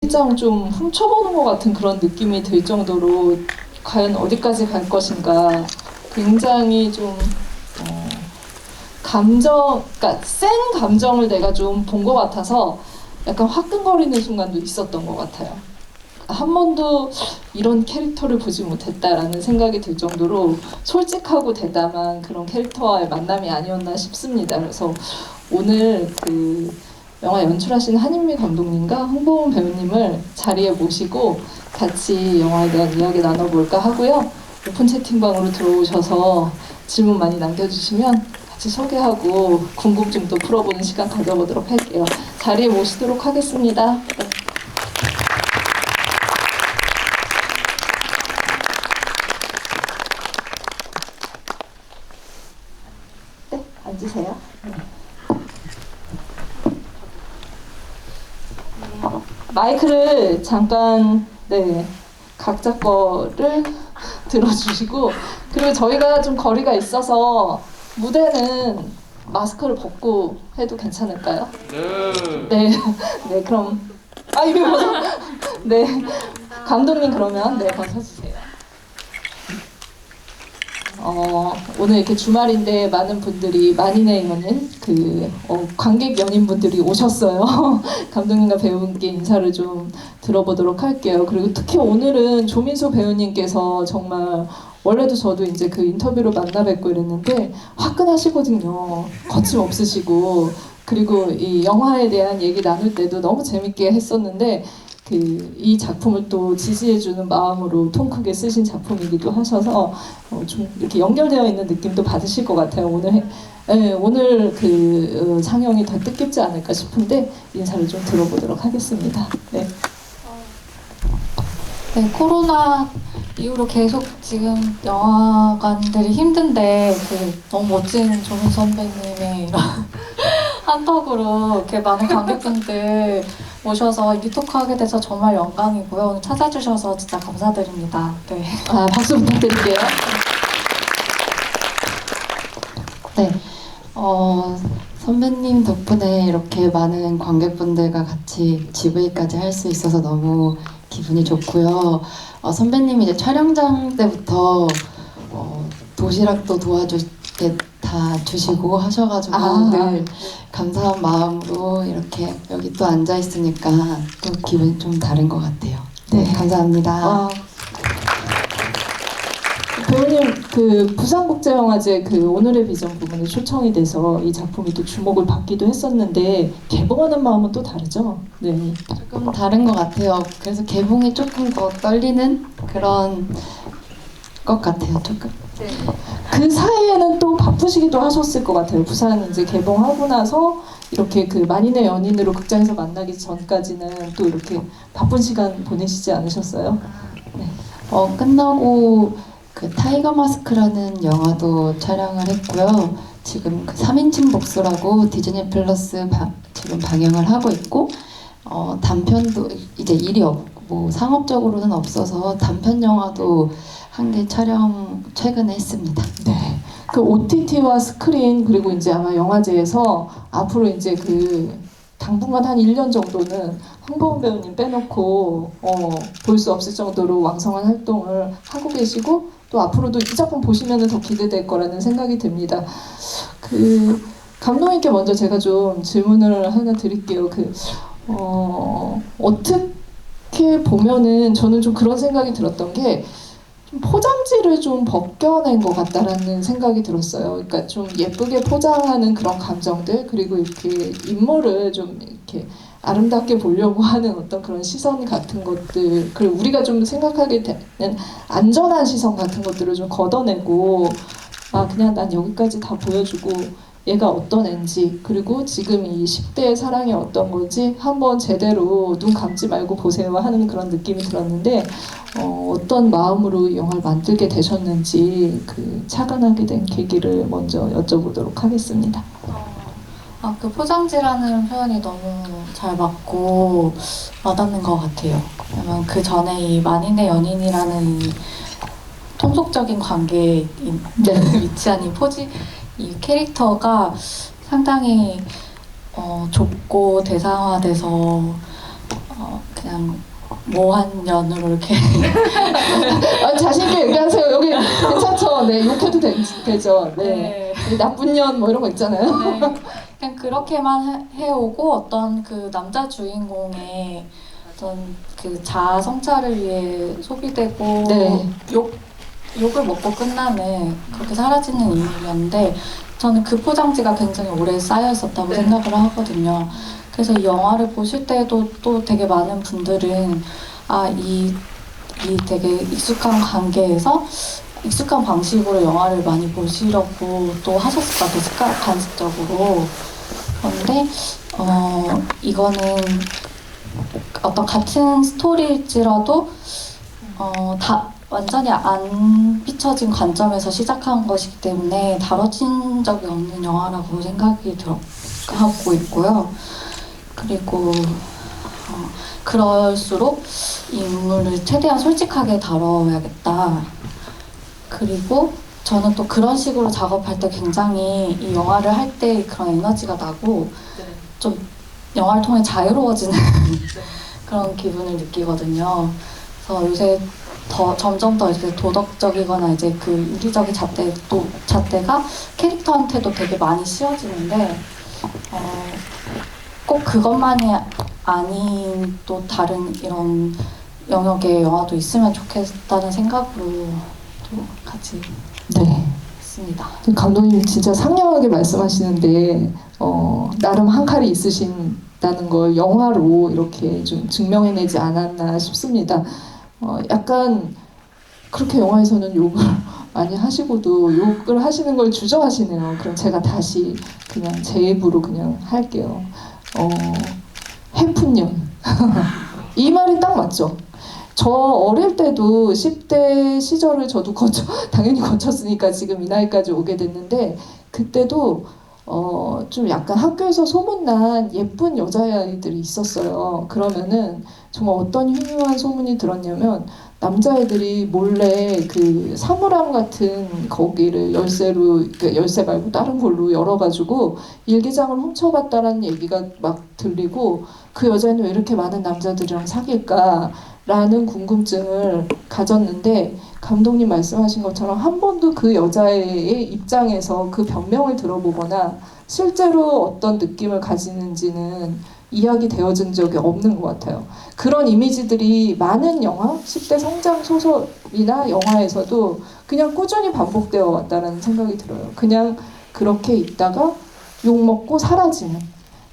시장 좀 훔쳐보는 것 같은 그런 느낌이 들 정도로 과연 어디까지 갈 것인가 굉장히 좀 그러니까 센 감정을 내가 좀 본 것 같아서 약간 화끈거리는 순간도 있었던 것 같아요. 한 번도 이런 캐릭터를 보지 못했다라는 생각이 들 정도로 솔직하고 대담한 그런 캐릭터와의 만남이 아니었나 싶습니다. 그래서 오늘 그 영화 연출하신 한인미 감독님과 홍보은 배우님을 자리에 모시고 같이 영화에 대한 이야기 나눠볼까 하고요. 오픈 채팅방으로 들어오셔서 질문 많이 남겨주시면 같이 소개하고 궁금증도 풀어보는 시간 가져보도록 할게요. 자리에 모시도록 하겠습니다. 네, 앉으세요. 마이크를 잠깐 각자 거를 들어주시고, 그리고 저희가 좀 거리가 있어서 무대는 마스크를 벗고 해도 괜찮을까요? 네. 네, 그럼 이게 뭐죠? 네, 감독님 그러면 벗어주세요. 오늘 이렇게 주말인데 많은 분들이 만인의 연인 관객 연인분들이 오셨어요. 감독님과 배우님께 인사를 좀 들어보도록 할게요. 그리고 특히 오늘은 조민수 배우님께서 정말 원래도 저도 이제 그 인터뷰로 만나 뵙고 이랬는데 화끈하시거든요. 거침없으시고, 그리고 이 영화에 대한 얘기 나눌 때도 너무 재밌게 했었는데 이 작품을 또 지지해주는 마음으로 통 크게 쓰신 작품이기도 하셔서 좀 이렇게 연결되어 있는 느낌도 받으실 것 같아요. 오늘 상영이 더 뜻깊지 않을까 싶은데 인사를 좀 들어보도록 하겠습니다. 네. 네, 코로나 이후로 계속 지금 영화관들이 힘든데 너무 멋진 조민수 선배님의 이런 한턱으로 이렇게 많은 관객분들 모셔서 이 토크하게 돼서 정말 영광이고요. 오늘 찾아주셔서 진짜 감사드립니다. 네. 박수 부탁드릴게요. 네. 선배님 덕분에 이렇게 많은 관객분들과 같이 GV까지 할 수 있어서 너무 기분이 좋고요. 선배님이 이제 촬영장 때부터 도시락도 도와주게 다 주시고 하셔가지고 늘 감사한 마음으로 이렇게 여기 또 앉아 있으니까 또 기분이 좀 다른 것 같아요. 네, 감사합니다. 배우님 부산국제영화제 오늘의 비전 부분에 초청이 돼서 이 작품이 또 주목을 받기도 했었는데 개봉하는 마음은 또 다르죠? 네. 조금 다른 것 같아요. 그래서 개봉이 조금 더 떨리는 그런 것 같아요. 조금. 네. 그 사이에는 또 바쁘시기도 하셨을 것 같아요. 부산 이제 개봉하고 나서 이렇게 만인의 연인으로 극장에서 만나기 전까지는 또 이렇게 바쁜 시간 보내시지 않으셨어요? 네. 끝나고 타이거 마스크라는 영화도 촬영을 했고요. 지금 3인칭 복수라고 디즈니 플러스 지금 방영을 하고 있고, 단편도 이제 일이 없고 상업적으로는 없어서 단편 영화도 한 개 촬영 최근에 했습니다. 네. OTT와 스크린 그리고 이제 아마 영화제에서 앞으로 이제 당분간 한 1년 정도는 홍보은 배우님 빼놓고 볼 수 없을 정도로 왕성한 활동을 하고 계시고, 또 앞으로도 이 작품 보시면 더 기대될 거라는 생각이 듭니다. 감독님께 먼저 제가 좀 질문을 하나 드릴게요. 어떻게 보면은 저는 좀 그런 생각이 들었던 게 좀 포장지를 좀 벗겨낸 것 같다라는 생각이 들었어요. 그러니까 좀 예쁘게 포장하는 그런 감정들, 그리고 이렇게 인물을 좀 이렇게 아름답게 보려고 하는 어떤 그런 시선 같은 것들, 그리고 우리가 좀 생각하게 되는 안전한 시선 같은 것들을 좀 걷어내고, 그냥 난 여기까지 다 보여주고 얘가 어떤 애인지, 그리고 지금 이 10대의 사랑이 어떤 건지 한번 제대로 눈 감지 말고 보세요 하는 그런 느낌이 들었는데, 어떤 마음으로 이 영화를 만들게 되셨는지 착안하게 된 계기를 먼저 여쭤보도록 하겠습니다. 그 포장지라는 표현이 너무 잘 맞고 와닿는 것 같아요. 왜냐면 그 전에 이 만인의 연인이라는 통속적인 관계에 위치한 이 캐릭터가 상당히 좁고 대상화돼서 그냥 모한 년으로 이렇게 자신있게 얘기하세요. 여기 괜찮죠? 네, 욕해도 되죠. 네. 네. 나쁜 년 뭐 이런 거 있잖아요. 네. 그냥 그렇게만 해오고 어떤 그 남자 주인공의 어떤 그 자아 성찰을 위해 소비되고 네. 욕을 먹고 끝나는 그렇게 사라지는 인물이었는데 저는 그 포장지가 굉장히 오래 쌓여 있었다고 생각을 하거든요. 그래서 이 영화를 보실 때도 또 되게 많은 분들은 이 되게 익숙한 관계에서 익숙한 방식으로 영화를 많이 보시려고 또 하셨을 것 같아요. 간접적으로. 그런데 이거는 어떤 같은 스토리일지라도 다 완전히 안 비춰진 관점에서 시작한 것이기 때문에 다뤄진 적이 없는 영화라고 생각이 하고 있고요. 그리고 그럴수록 이 인물을 최대한 솔직하게 다뤄야겠다. 그리고 저는 또 그런 식으로 작업할 때 굉장히 이 영화를 할 때 그런 에너지가 나고 좀 영화를 통해 자유로워지는 그런 기분을 느끼거든요. 그래서 요새 점점 더 이제 도덕적이거나 이제 그 윤리적인 잣대가 캐릭터한테도 되게 많이 씌워지는데 꼭 그것만이 아닌 또 다른 이런 영역의 영화도 있으면 좋겠다는 생각으로 또 같이 있습니다. 감독님 진짜 상냥하게 말씀하시는데 나름 한 칼이 있으신다는 걸 영화로 이렇게 좀 증명해내지 않았나 싶습니다. 약간 그렇게 영화에서는 욕을 많이 하시고도 욕을 하시는 걸 주저하시네요. 그럼 제가 다시 그냥 제 입으로 그냥 할게요. 해픈년. 이 말이 딱 맞죠? 저 어릴 때도 10대 시절을 저도 당연히 거쳤으니까 지금 이 나이까지 오게 됐는데 그때도 좀 약간 학교에서 소문난 예쁜 여자아이들이 있었어요. 그러면은 정말 어떤 흉흉한 소문이 들었냐면 남자애들이 몰래 그 사물함 같은 거기를 열쇠 말고 다른 걸로 열어가지고 일기장을 훔쳐갔다라는 얘기가 막 들리고 그 여자는 왜 이렇게 많은 남자들이랑 사귈까? 라는 궁금증을 가졌는데 감독님 말씀하신 것처럼 한 번도 그 여자의 입장에서 그 변명을 들어보거나 실제로 어떤 느낌을 가지는지는 이야기되어진 적이 없는 것 같아요. 그런 이미지들이 많은 영화, 10대 성장 소설이나 영화에서도 그냥 꾸준히 반복되어 왔다는 생각이 들어요. 그냥 그렇게 있다가 욕먹고 사라지는.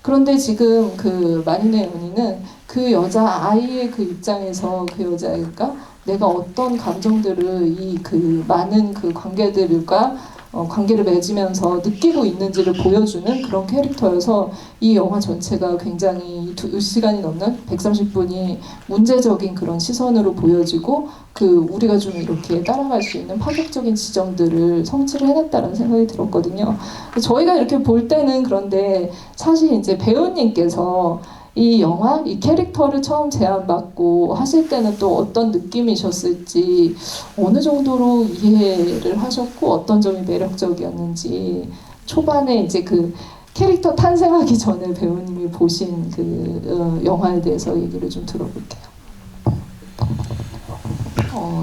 그런데 지금 그 마린의 연인은 그 여자아이의 그 입장에서 그 여자아이가 내가 어떤 감정들을 이 그 많은 그 관계들과 관계를 맺으면서 느끼고 있는지를 보여주는 그런 캐릭터여서 이 영화 전체가 굉장히 2시간이 넘는 130분이 문제적인 그런 시선으로 보여지고 그 우리가 좀 이렇게 따라갈 수 있는 파격적인 지점들을 성취를 해냈다는 생각이 들었거든요. 저희가 이렇게 볼 때는 그런데 사실 이제 배우님께서 이 영화, 이 캐릭터를 처음 제안받고 하실 때는 또 어떤 느낌이셨을지 어느 정도로 이해를 하셨고 어떤 점이 매력적이었는지 초반에 이제 그 캐릭터 탄생하기 전에 배우님이 보신 그 영화에 대해서 얘기를 좀 들어볼게요.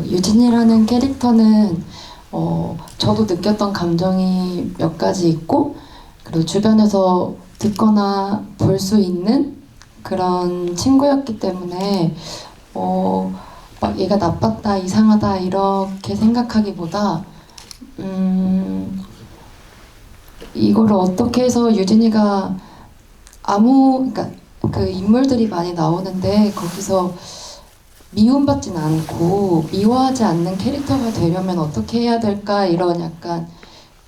유진이라는 캐릭터는 저도 느꼈던 감정이 몇 가지 있고 그리고 주변에서 듣거나 볼 수 있는 그런 친구였기 때문에 막 얘가 나빴다, 이상하다 이렇게 생각하기보다 이거를 어떻게 해서 유진이가 그러니까 그 인물들이 많이 나오는데 거기서 미움받진 않고 미워하지 않는 캐릭터가 되려면 어떻게 해야 될까 이런 약간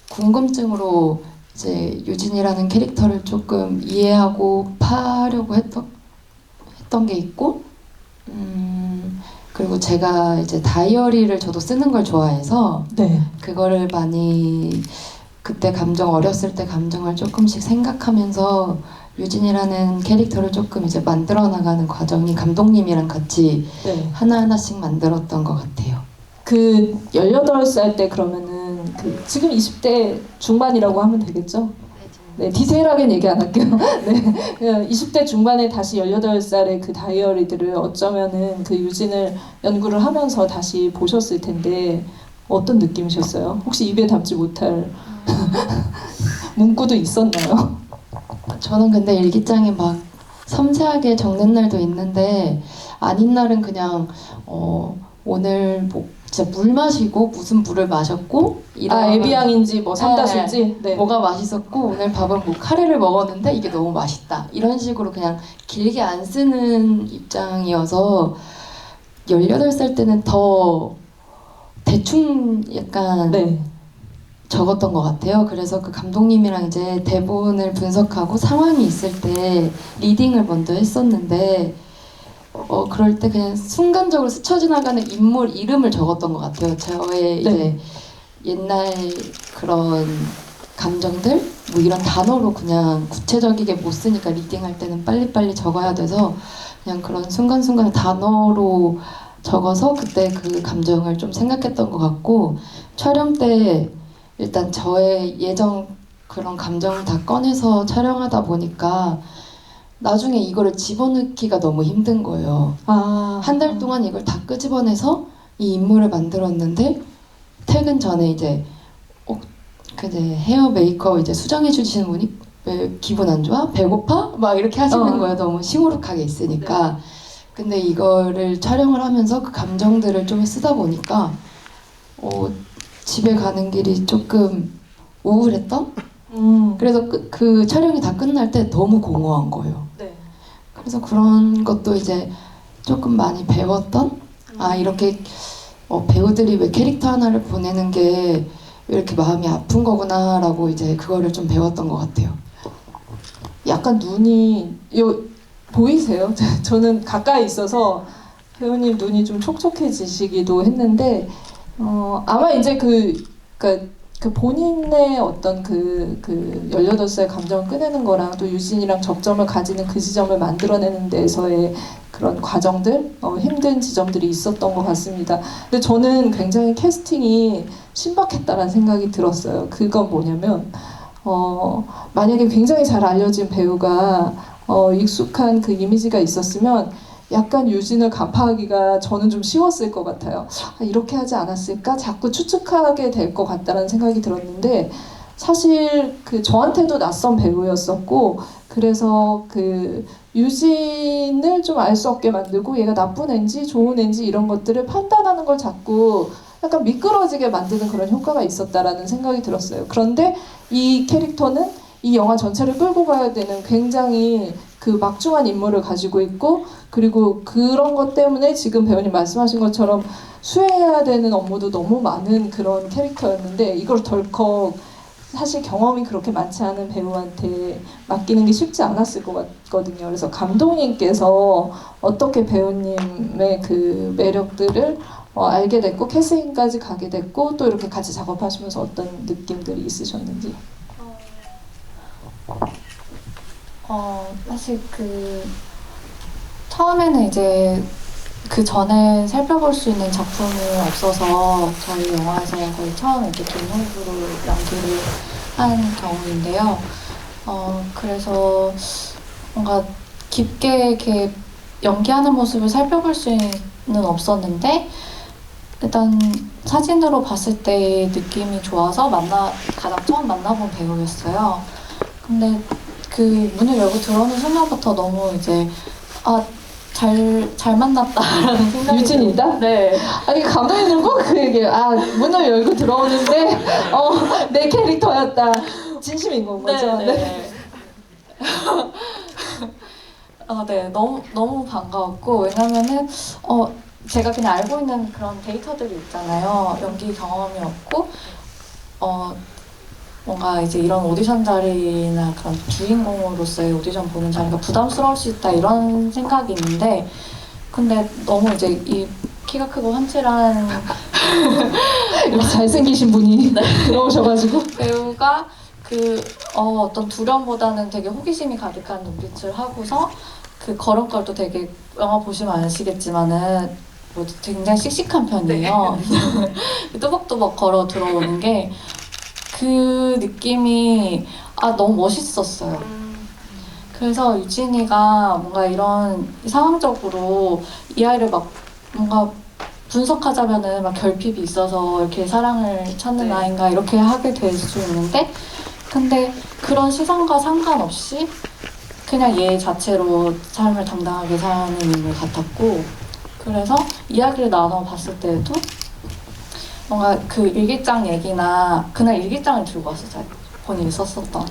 궁금증으로 이제 유진이라는 캐릭터를 조금 이해하고 파려고 했던 게 있고 그리고 제가 이제 다이어리를 저도 쓰는 걸 좋아해서 그거를 많이 그때 어렸을 때 감정을 조금씩 생각하면서 유진이라는 캐릭터를 조금 이제 만들어 나가는 과정이 감독님이랑 같이 하나하나씩 만들었던 것 같아요. 그 18살 때 그러면은 그 지금 20대 중반이라고 하면 되겠죠? 네, 디테일하게는 얘기 안 할게요. 네, 20대 중반에 다시 18살의 그 다이어리들을 어쩌면은 그 유진을 연구를 하면서 다시 보셨을 텐데 어떤 느낌이셨어요? 혹시 입에 담지 못할 문구도 있었나요? 저는 근데 일기장에 막 섬세하게 적는 날도 있는데 아닌 날은 그냥 오늘 뭐 진짜 물 마시고 무슨 물을 마셨고 아, 에비앙인지 뭐 삼다수인지 네. 뭐가 맛있었고 오늘 밥은 뭐 카레를 먹었는데 이게 너무 맛있다 이런 식으로 그냥 길게 안 쓰는 입장이어서 18살 때는 더 대충 약간 네. 적었던 것 같아요. 그래서 그 감독님이랑 이제 대본을 분석하고 상황이 있을 때 리딩을 먼저 했었는데 그럴 때 그냥 순간적으로 스쳐 지나가는 인물 이름을 적었던 것 같아요. 저의 이제 옛날 그런 감정들 뭐 이런 단어로 그냥 구체적이게 못 쓰니까 리딩할 때는 빨리빨리 적어야 돼서 그냥 그런 순간순간 단어로 적어서 그때 그 감정을 좀 생각했던 것 같고 촬영 때 일단 저의 예전 그런 감정을 다 꺼내서 촬영하다 보니까 나중에 이거를 집어넣기가 너무 힘든 거예요. 한 달 동안 이걸 다 끄집어내서 이 인물을 만들었는데 퇴근 전에 이제 그제 헤어 메이크업 이제 수정해 주시는 분이 왜 기분 안 좋아? 배고파? 막 이렇게 하시는 거예요. 너무 시무룩하게 있으니까. 근데 이거를 촬영을 하면서 그 감정들을 좀 쓰다 보니까 집에 가는 길이 조금 우울했던? 그래서 그 촬영이 다 끝날 때 너무 공허한 거예요. 네. 그래서 그런 것도 이제 조금 많이 배웠던? 아, 이렇게 배우들이 왜 캐릭터 하나를 보내는 게 왜 이렇게 마음이 아픈 거구나라고 이제 그거를 좀 배웠던 것 같아요. 약간 눈이 보이세요? 저는 가까이 있어서 배우님 눈이 좀 촉촉해지시기도 했는데 아마 이제 그러니까 그 본인의 어떤 그 18살 감정을 꺼내는 거랑 또 유진이랑 접점을 가지는 그 지점을 만들어내는 데서의 그런 과정들, 힘든 지점들이 있었던 것 같습니다. 근데 저는 굉장히 캐스팅이 신박했다라는 생각이 들었어요. 그건 뭐냐면 만약에 굉장히 잘 알려진 배우가 익숙한 그 이미지가 있었으면 약간 유진을 간파하기가 저는 좀 쉬웠을 것 같아요. 이렇게 하지 않았을까? 자꾸 추측하게 될 것 같다는 생각이 들었는데 사실 그 저한테도 낯선 배우였었고 그래서 그 유진을 좀 알 수 없게 만들고 얘가 나쁜 애인지 좋은 애인지 이런 것들을 판단하는 걸 자꾸 약간 미끄러지게 만드는 그런 효과가 있었다라는 생각이 들었어요. 그런데 이 캐릭터는 이 영화 전체를 끌고 가야 되는 굉장히 그 막중한 인물을 가지고 있고 그리고 그런 것 때문에 지금 배우님 말씀하신 것처럼 수행해야 되는 업무도 너무 많은 그런 캐릭터였는데 이걸 덜컥 사실 경험이 그렇게 많지 않은 배우한테 맡기는 게 쉽지 않았을 것 같거든요. 그래서 감독님께서 어떻게 배우님의 그 매력들을 알게 됐고 캐스팅까지 가게 됐고 또 이렇게 같이 작업하시면서 어떤 느낌들이 있으셨는지. 사실 처음에는 이제 그 전에 살펴볼 수 있는 작품이 없어서 저희 영화에서 거의 처음 이렇게 김동주로 연기를 한 경우인데요. 그래서 뭔가 깊게 이렇게 연기하는 모습을 살펴볼 수는 없었는데 일단 사진으로 봤을 때의 느낌이 좋아서 가장 처음 만나본 배우였어요. 근데 그 문을 열고 들어오는 순간부터 너무 이제 잘 만났다라는 생각이 유진이다? 네. 아니 감독님은 꼭 그 얘기예요. 문을 열고 들어오는데 내 캐릭터였다. 진심인 건 거죠? 네. 네, 너무 반가웠고 왜냐면은 제가 그냥 알고 있는 그런 데이터들이 있잖아요. 연기 경험이 없고 뭔가 이제 이런 오디션 자리나 그런 주인공으로서의 오디션 보는 자리가 부담스러울 수 있다 이런 생각이 있는데 근데 너무 이제 이 키가 크고 훤칠한 이렇게 잘생기신 분이 들어오셔가지고 배우가 어떤 두려움보다는 되게 호기심이 가득한 눈빛을 하고서 그 걸음걸도 되게 영화 보시면 아시겠지만은 뭐지 굉장히 씩씩한 편이에요. 뚜벅뚜벅 걸어 들어오는 게 그 느낌이 너무 멋있었어요. 그래서 유진이가 뭔가 이런 상황적으로 이 아이를 막 뭔가 분석하자면은 막 결핍이 있어서 이렇게 사랑을 찾는 네. 아이인가 이렇게 하게 될 수 있는데 근데 그런 시선과 상관없이 그냥 얘 자체로 삶을 당당하게 사는 인물 같았고 그래서 이야기를 나눠봤을 때도 뭔가 그 일기장 얘기나 그날 일기장을 들고 왔었어요. 본인이 썼었던.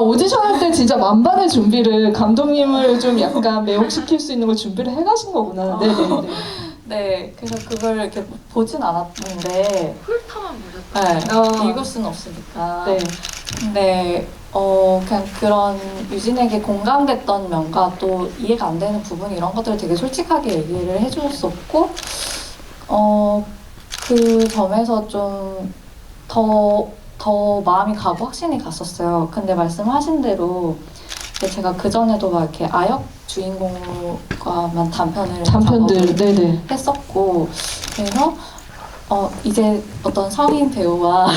오디션 할 때 진짜 만반의 준비를 감독님을 좀 약간 매혹시킬 수 있는 걸 준비를 해가신 거구나. 네네네. 네, 그래서 그걸 이렇게 보진 않았는데 훑어만 보셨다. 네, 읽을 수는 없으니까. 네. 근데 그냥 그런 유진에게 공감됐던 면과 또 이해가 안 되는 부분 이런 것들을 되게 솔직하게 얘기를 해줬었고 그 점에서 좀 더 마음이 가고 확신이 갔었어요. 근데 말씀하신 대로 제가 그 전에도 막 이렇게 아역 주인공과만 단편을 단편들, 작업을 네네. 했었고 그래서 이제 어떤 성인 배우와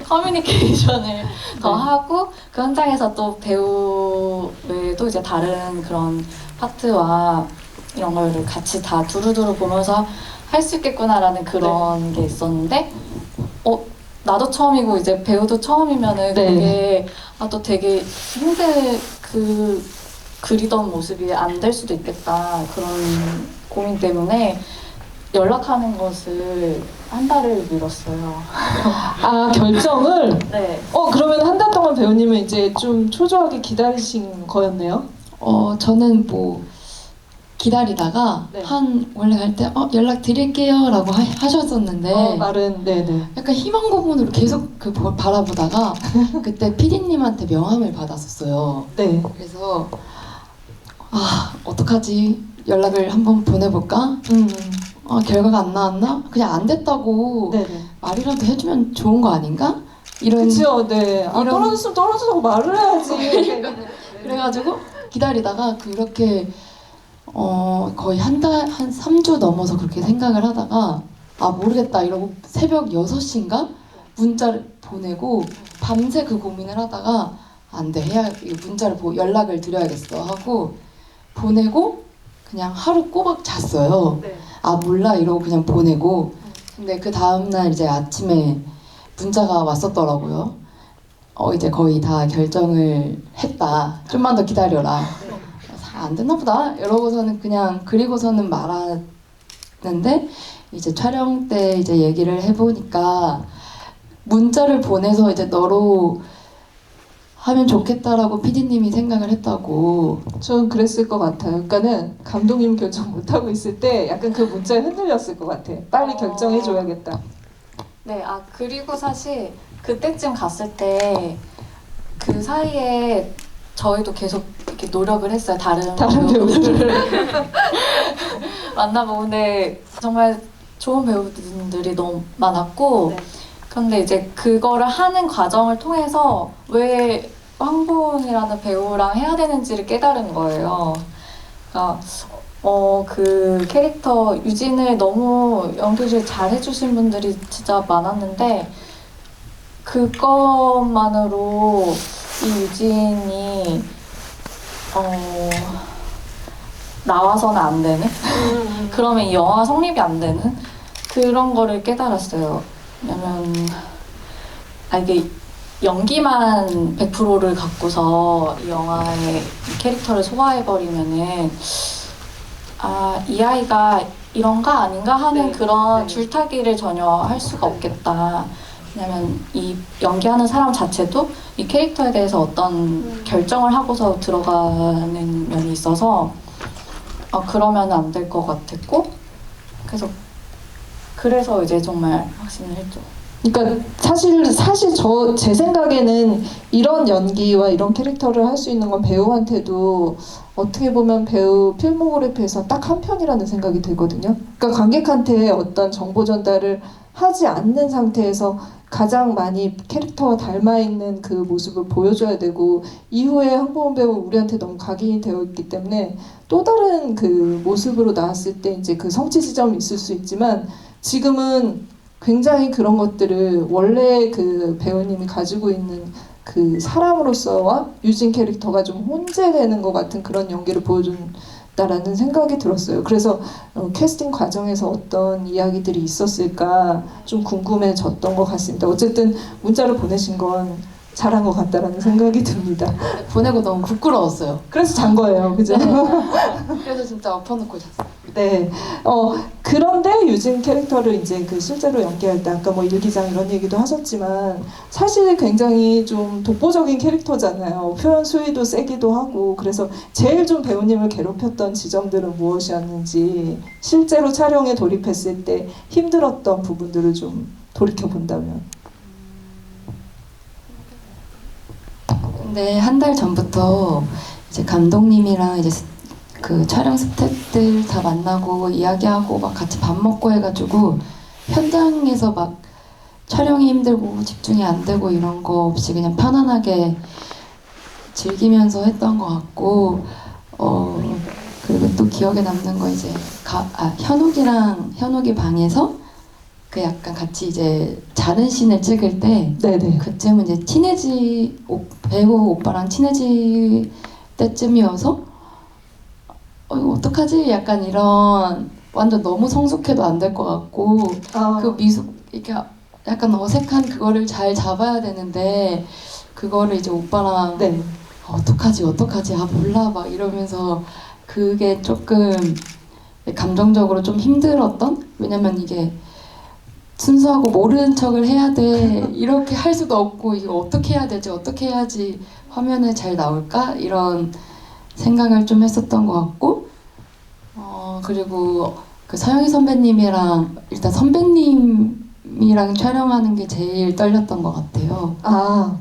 커뮤니케이션을 더 하고 그 현장에서 또 배우 외에도 이제 다른 그런 파트와 이런 거를 같이 다 두루두루 보면서 할 수 있겠구나라는 그런 게 있었는데 나도 처음이고 이제 배우도 처음이면은 네. 그게 또 되게 그리던 모습이 안 될 수도 있겠다 그런 고민 때문에 연락하는 것을 한 달을 미뤘어요. 결정을? 네. 그러면 한 달 동안 배우님은 이제 좀 초조하게 기다리신 거였네요? 저는 뭐 기다리다가 네. 원래 갈 때 연락 드릴게요 라고 하셨었는데 말은, 네네. 약간 희망 고문으로 계속 바라보다가 그때 PD님한테 명함을 받았었어요. 네. 그래서 어떡하지? 연락을 한번 보내볼까? 결과가 안 나왔나? 그냥 안 됐다고 네네. 말이라도 해주면 좋은 거 아닌가? 그쵸, 네. 이런- 떨어졌으면 떨어지라고 말을 해야지. 그래가지고 기다리다가 그렇게 거의 한 3주 넘어서 그렇게 생각을 하다가 모르겠다 이러고 새벽 6시인가 문자를 보내고 밤새 그 고민을 하다가 안 돼, 문자를 연락을 드려야겠어 하고 보내고 그냥 하루 꼬박 잤어요. 네. 몰라 이러고 그냥 보내고 근데 그 다음날 이제 아침에 문자가 왔었더라고요. 이제 거의 다 결정을 했다. 좀만 더 기다려라. 안 됐나 보다. 이러고서는 그리고서는 말았는데 이제 촬영 때 이제 얘기를 해보니까 문자를 보내서 이제 너로 하면 좋겠다라고 PD님이 생각을 했다고. 저는 그랬을 것 같아요. 그러니까는 감독님 결정 못하고 있을 때 약간 그 문자에 흔들렸을 것 같아. 빨리 결정해줘야겠다. 네, 그리고 사실 그때쯤 갔을 때 그 사이에 저희도 계속 이렇게 노력을 했어요. 다른 배우들을 만나보고 근데 정말 좋은 배우들이 너무 많았고 네. 그런데 이제 그거를 하는 과정을 통해서 왜 황보은이라는 배우랑 해야 되는지를 깨달은 거예요. 그러니까 그 캐릭터 유진을 너무 연기를 잘 해주신 분들이 진짜 많았는데 그것만으로 이 유진이 나와서는 안 되는 그러면 이 영화 성립이 안 되는 그런 거를 깨달았어요. 왜냐면 이게 연기만 100%를 갖고서 이 영화의 이 캐릭터를 소화해버리면은 이 아이가 이런가 아닌가 하는 네. 그런 네. 줄타기를 전혀 할 수가 없겠다. 왜냐면 이 연기하는 사람 자체도 이 캐릭터에 대해서 어떤 결정을 하고서 들어가는 면이 있어서 그러면 안 될 것 같았고 그래서 이제 정말 확신을 했죠. 그러니까 사실 제 생각에는 이런 연기와 이런 캐릭터를 할 수 있는 건 배우한테도 어떻게 보면 배우 필모그래피에서 딱 한 편이라는 생각이 들거든요. 그러니까 관객한테 어떤 정보 전달을 하지 않는 상태에서 가장 많이 캐릭터와 닮아 있는 그 모습을 보여줘야 되고 이후에 황보은 배우 우리한테 너무 각인이 되어 있기 때문에 또 다른 그 모습으로 나왔을 때 이제 그 성취 지점이 있을 수 있지만 지금은 굉장히 그런 것들을 원래 그 배우님이 가지고 있는 그 사람으로서와 유진 캐릭터가 좀 혼재되는 것 같은 그런 연기를 보여준다라는 생각이 들었어요. 그래서 캐스팅 과정에서 어떤 이야기들이 있었을까 좀 궁금해졌던 것 같습니다. 어쨌든 문자를 보내신 건 잘한 것 같다라는 생각이 듭니다. 보내고 너무 부끄러웠어요. 그래서 잔 거예요, 그죠? 그래서 진짜 엎어놓고 잤어요. 네. 그런데 유진 캐릭터를 이제 그 실제로 연기할 때 아까 뭐 일기장 이런 얘기도 하셨지만 사실 굉장히 좀 독보적인 캐릭터잖아요. 표현 수위도 세기도 하고 그래서 제일 좀 배우님을 괴롭혔던 지점들은 무엇이었는지 실제로 촬영에 돌입했을 때 힘들었던 부분들을 좀 돌이켜 본다면. 근데 한 달 전부터 이제 감독님이랑 이제 그 촬영 스태프들 다 만나고 이야기하고 막 같이 밥 먹고 해가지고 현장에서 막 촬영이 힘들고 집중이 안 되고 이런 거 없이 그냥 편안하게 즐기면서 했던 것 같고 그리고 또 기억에 남는 거 이제 현욱이 방에서 그 약간 같이 이제 자는 씬을 찍을 때 네네. 그쯤은 이제 배우 오빠랑 친해질 때쯤이어서 이거 어떡하지? 약간 이런 완전 너무 성숙해도 안 될 것 같고 그 이렇게 약간 어색한 그거를 잘 잡아야 되는데 그거를 이제 오빠랑 네. 어떡하지 몰라 막 이러면서 그게 조금 감정적으로 좀 힘들었던 왜냐면 이게 순수하고 모르는 척을 해야 돼 이렇게 할 수도 없고 이거 어떻게 해야 되지 어떻게 해야지 화면에 잘 나올까 이런 생각을 좀 했었던 것 같고 그리고 그 서영희 선배님이랑 일단 선배님이랑 촬영하는 게 제일 떨렸던 것 같아요.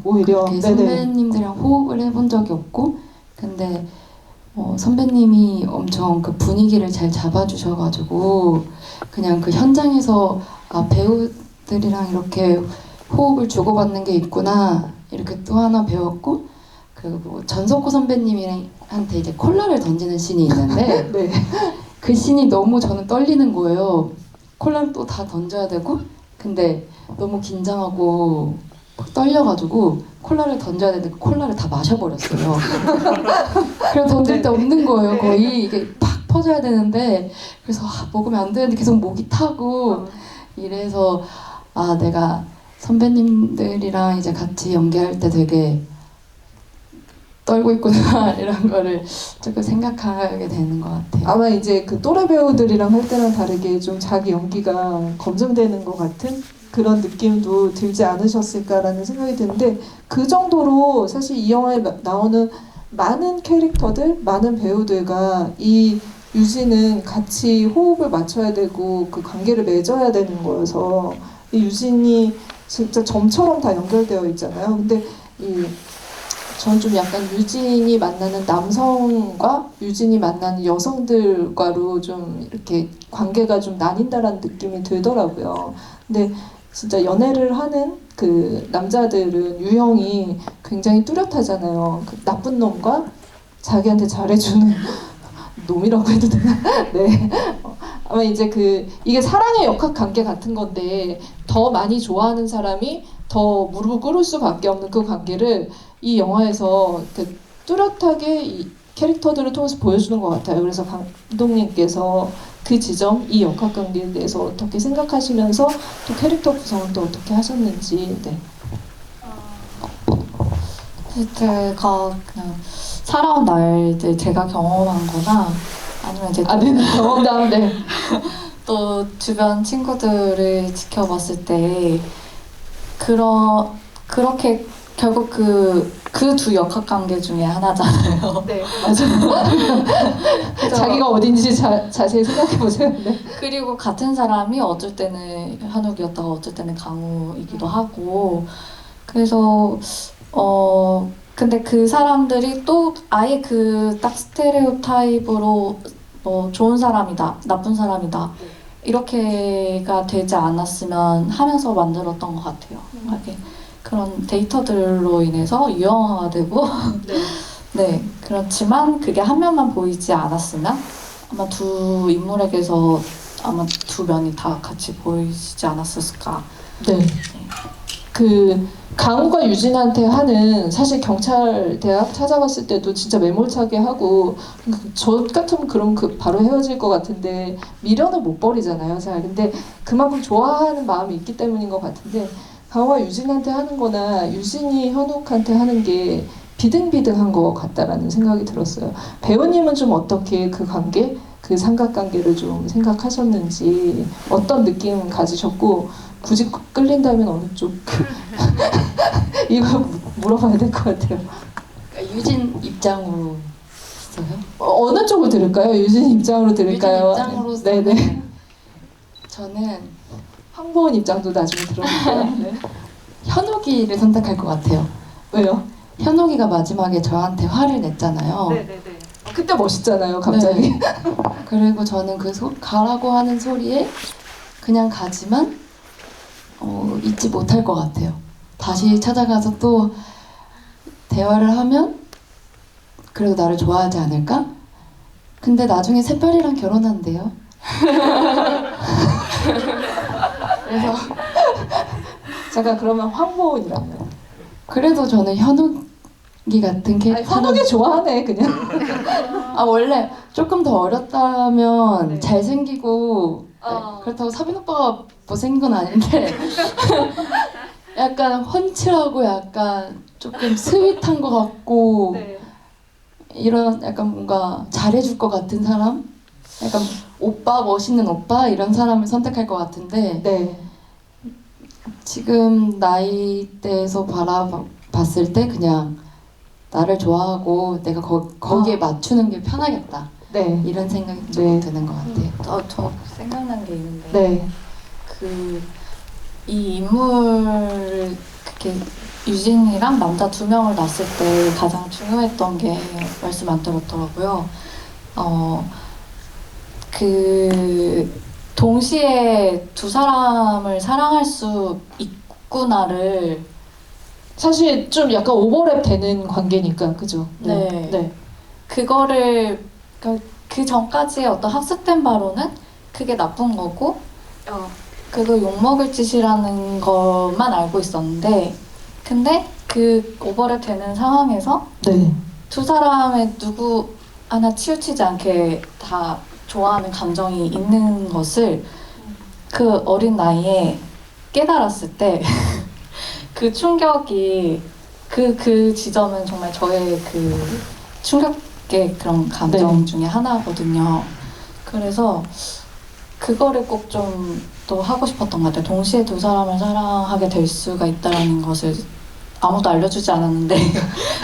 오히려. 그렇게 네네. 선배님들이랑 호흡을 해본 적이 없고 근데 선배님이 엄청 그 분위기를 잘 잡아주셔가지고 그냥 그 현장에서 배우들이랑 이렇게 호흡을 주고받는 게 있구나 이렇게 또 하나 배웠고 그리고 전석호 선배님한테 이제 콜라를 던지는 씬이 있는데 네. 그 씬이 너무 저는 떨리는 거예요. 콜라를 또 다 던져야 되고 근데 너무 긴장하고 막 떨려가지고 콜라를 던져야 되는데 그 콜라를 다 마셔버렸어요. 그래서 던질 때 없는 거예요. 거의 이게 팍 퍼져야 되는데 그래서 먹으면 안 되는데 계속 목이 타고 이래서 내가 선배님들이랑 이제 같이 연기할 때 되게 떨고 있구나 이런 거를 조금 생각하게 되는 것 같아요. 아마 이제 그 또래 배우들이랑 할 때랑 다르게 좀 자기 연기가 검증되는 것 같은 그런 느낌도 들지 않으셨을까라는 생각이 드는데 그 정도로 사실 이 영화에 나오는 많은 캐릭터들, 많은 배우들과 이 유진은 같이 호흡을 맞춰야 되고 그 관계를 맺어야 되는 거여서 이 유진이 진짜 점처럼 다 연결되어 있잖아요. 근데 전 좀 약간 유진이 만나는 남성과 유진이 만나는 여성들과로 좀 이렇게 관계가 좀 나뉜다라는 느낌이 들더라고요. 근데 진짜 연애를 하는 그 남자들은 유형이 굉장히 뚜렷하잖아요. 그 나쁜 놈과 자기한테 잘해주는 놈이라고 해도 되나? 네. 아마 이제 이게 사랑의 역학 관계 같은 건데 더 많이 좋아하는 사람이 더 무릎을 꿇을 수밖에 없는 그 관계를 이 영화에서 뚜렷하게 이 캐릭터들을 통해서 보여주는 것 같아요. 그래서 감독님께서 그 지점, 이 역학 관계에 대해서 어떻게 생각하시면서 또 캐릭터 구성을 또 어떻게 하셨는지. 네. 제가 그냥 살아온 날들 제가 경험한 거나 아니면 이제 네, 경험담, 네. 또 주변 친구들을 지켜봤을 때 그렇게 결국 그 두 역학관계 중에 하나잖아요. 네, 맞아요. 자기가 어딘지 자세히 생각해 보세요. 네. 그리고 같은 사람이 어쩔 때는 현욱이었다가 어쩔 때는 강우이기도 하고 그래서 근데 그 사람들이 또 아예 그 딱 스테레오타입으로 뭐 좋은 사람이다, 나쁜 사람이다 이렇게가 되지 않았으면 하면서 만들었던 것 같아요. 이렇게 그런 데이터들로 인해서 유형화가 되고 네, 그렇지만 그게 한 면만 보이지 않았으면 아마 두 인물에게서 아마 두 면이 다 같이 보이지 않았을까. 네. 그 강우가 유진한테 하는 사실 경찰 대학 찾아갔을 때도 진짜 매몰차게 하고 저 같으면 그럼 바로 헤어질 것 같은데 미련을 못 버리잖아요 잘. 근데 그만큼 좋아하는 마음이 있기 때문인 것 같은데 강우가 유진한테 하는 거나 유진이 현욱한테 하는 게 비등비등한 것 같다라는 생각이 들었어요. 배우님은 좀 어떻게 그 관계, 그 삼각관계를 좀 생각하셨는지 어떤 느낌 가지셨고 굳이 끌린다면 어느 쪽? 이거 물어봐야 될 것 같아요. 그러니까 유진 입장으로 있어요? 어느 쪽을 들을까요? 유진 입장으로 들을까요? 유진 입장으로 네네. 저는 황보은 입장도 나중에 들어볼게요. 네. 현욱이를 선택할 것 같아요. 왜요? 현욱이가 마지막에 저한테 화를 냈잖아요. 네네네. 그때 멋있잖아요, 갑자기. 네. 그리고 저는 그 가라고 하는 소리에 그냥 가지만 잊지 못할 것 같아요. 다시 찾아가서 또 대화를 하면 그래도 나를 좋아하지 않을까? 근데 나중에 새별이랑 결혼한대요. 그래서 잠깐 그러면 황보은이라면? 그래도 저는 현욱이 같은 아니, 현욱이 좋아하네 그냥. 아 원래 조금 더 어렸다면 네. 잘생기고 그렇다고 사빈 오빠가 못생긴 건 아닌데 약간 훤칠하고 약간 조금 스윗한 것 같고 네. 이런 약간 뭔가 잘해줄 것 같은 사람? 약간 오빠, 멋있는 오빠 이런 사람을 선택할 것 같은데 네. 지금 나이대에서 바라봤을 때 그냥 나를 좋아하고 내가 거기에 맞추는 게 편하겠다 네. 이런 생각이 좀 네. 드는 것 같아요. 저 생각난 게 있는데 네. 이 인물 그렇게 유진이랑 남자 두 명을 낳았을 때 가장 중요했던 게 말씀 안 들었더라고요. 동시에 두 사람을 사랑할 수 있구나를 사실 좀 약간 오버랩 되는 관계니까 그죠? 네. 네. 그거를 그 전까지의 어떤 학습된 바로는 그게 나쁜 거고 그거 욕먹을 짓이라는 것만 알고 있었는데 근데 그 오버랩 되는 상황에서 네. 두 사람의 누구 하나 치우치지 않게 다 좋아하는 감정이 있는 것을 그 어린 나이에 깨달았을 때 그 충격이 그 지점은 정말 저의 그 충격의 그런 감정 네. 중에 하나거든요. 그래서 그거를 꼭 좀 더 하고 싶었던 것 같아요. 동시에 두 사람을 사랑하게 될 수가 있다는 것을 아무도 알려주지 않았는데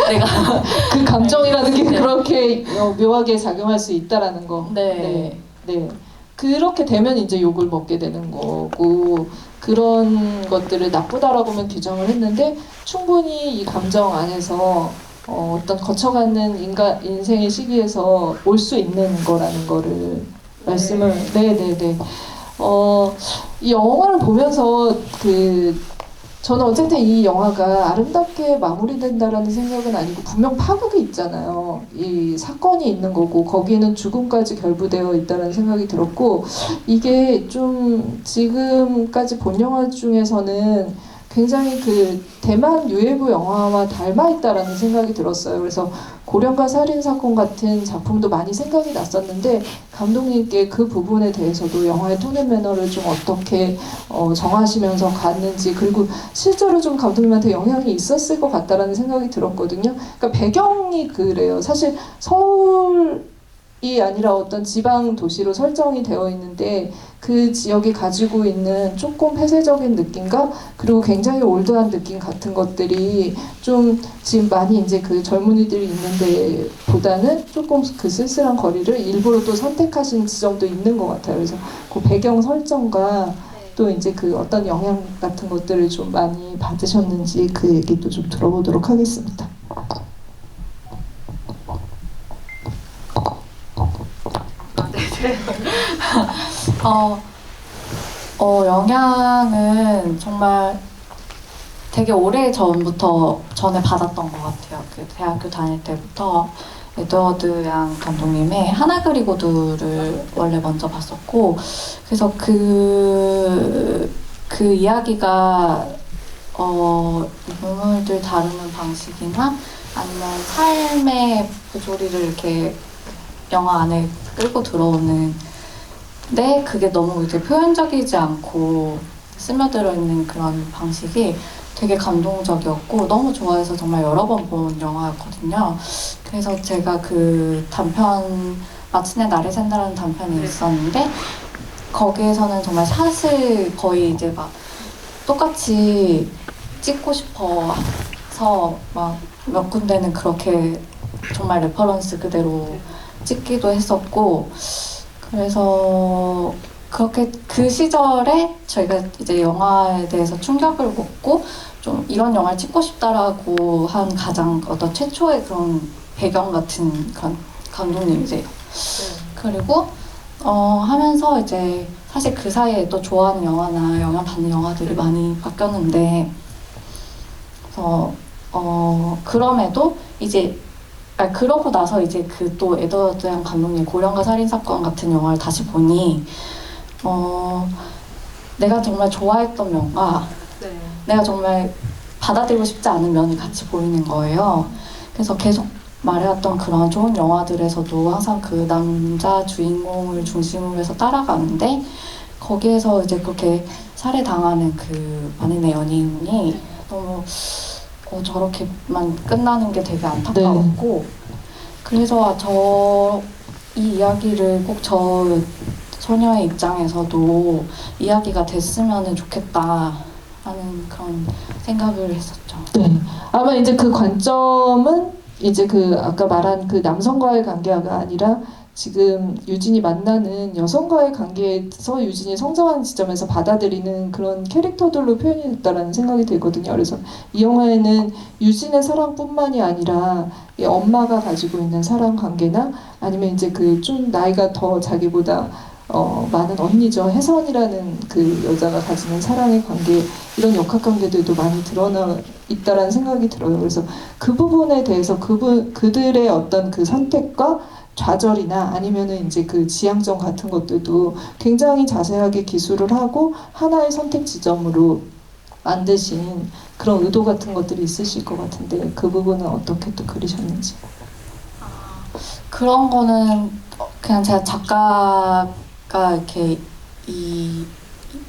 내가 그 감정이라는 게 네. 그렇게 묘하게 작용할 수 있다라는 거. 네. 네. 그렇게 되면 이제 욕을 먹게 되는 거고 그런 것들을 나쁘다라고만 규정을 했는데 충분히 이 감정 안에서 어떤 거쳐가는 인생의 시기에서 올 수 있는 거라는 거를 말씀을 네네네. 이 영화를 보면서 저는 어쨌든 이 영화가 아름답게 마무리된다라는 생각은 아니고 분명 파국이 있잖아요. 이 사건이 있는 거고 거기에는 죽음까지 결부되어 있다는 생각이 들었고 이게 좀 지금까지 본 영화 중에서는 굉장히 그 대만 유해부 영화와 닮아 있다라는 생각이 들었어요. 그래서 고령가 살인 사건 같은 작품도 많이 생각이 났었는데 감독님께 그 부분에 대해서도 영화의 톤 앤 매너를 좀 어떻게 정하시면서 갔는지 그리고 실제로 좀 감독님한테 영향이 있었을 것 같다라는 생각이 들었거든요. 그러니까 배경이 그래요. 사실 서울이 아니라 어떤 지방 도시로 설정이 되어 있는데 그 지역이 가지고 있는 조금 폐쇄적인 느낌과 그리고 굉장히 올드한 느낌 같은 것들이 좀 지금 많이 이제 그 젊은이들이 있는 데보다는 조금 그 쓸쓸한 거리를 일부러 또 선택하신 지점도 있는 것 같아요. 그래서 그 배경 설정과 또 이제 그 어떤 영향 같은 것들을 좀 많이 받으셨는지 그 얘기도 좀 들어보도록 하겠습니다. 영향은 정말 되게 오래 전에 받았던 것 같아요. 그 대학교 다닐 때부터 에드워드 양 감독님의 하나 그리고두를 원래 먼저 봤었고, 그래서 그 이야기가 인물들 다루는 방식이나 아니면 삶의 부조리를 이렇게 영화 안에 끌고 들어오는, 근데 그게 너무 이제 표현적이지 않고 스며들어 있는 그런 방식이 되게 감동적이었고 너무 좋아해서 정말 여러 번 본 영화였거든요. 그래서 제가 그 단편 마침내 날이 샌다라는 단편이 있었는데 거기에서는 정말 샷을 거의 이제 막 똑같이 찍고 싶어서 막 몇 군데는 그렇게 정말 레퍼런스 그대로 찍기도 했었고, 그래서 그렇게 그 시절에 저희가 이제 영화에 대해서 충격을 먹고 좀 이런 영화를 찍고 싶다라고 한 가장 어떤 최초의 그런 배경 같은 그런 감독님이세요. 그리고 하면서 이제 사실 그 사이에 또 좋아하는 영화나 영향받는 영화들이 많이 바뀌었는데, 그래서 그럼에도 이제 그러고 나서 이제 그 또 에드워드 양 감독님 고령가 살인 사건 같은 영화를 다시 보니 내가 정말 좋아했던 면과 내가 정말 받아들이고 싶지 않은 면이 같이 보이는 거예요. 그래서 계속 말해왔던 그런 좋은 영화들에서도 항상 그 남자 주인공을 중심으로 해서 따라가는데 거기에서 이제 그렇게 살해당하는 그 만인의 연인이 너무 저렇게만 끝나는 게 되게 안타까웠고, 그래서 이 이야기를 꼭 저 소녀의 입장에서도 이야기가 됐으면 좋겠다라는 그런 생각을 했었죠. 네. 아마 이제 그 관점은 이제 그 아까 말한 그 남성과의 관계가 아니라 지금 유진이 만나는 여성과의 관계에서 유진이 성장하는 지점에서 받아들이는 그런 캐릭터들로 표현이 됐다라는 생각이 들거든요. 그래서 이 영화에는 유진의 사랑뿐만이 아니라 이 엄마가 가지고 있는 사랑 관계나 아니면 이제 그 좀 나이가 더 자기보다 많은 언니죠. 혜선이라는 그 여자가 가지는 사랑의 관계, 이런 역학관계들도 많이 드러나 있다라는 생각이 들어요. 그래서 그 부분에 대해서 그들의 어떤 그 선택과 좌절이나 아니면은 이제 그 지향점 같은 것들도 굉장히 자세하게 기술을 하고 하나의 선택 지점으로 만드신 그런 의도 같은 것들이 있으실 것 같은데 그 부분은 어떻게 또 그리셨는지. 그런 거는 그냥 제가 작가가 이렇게 이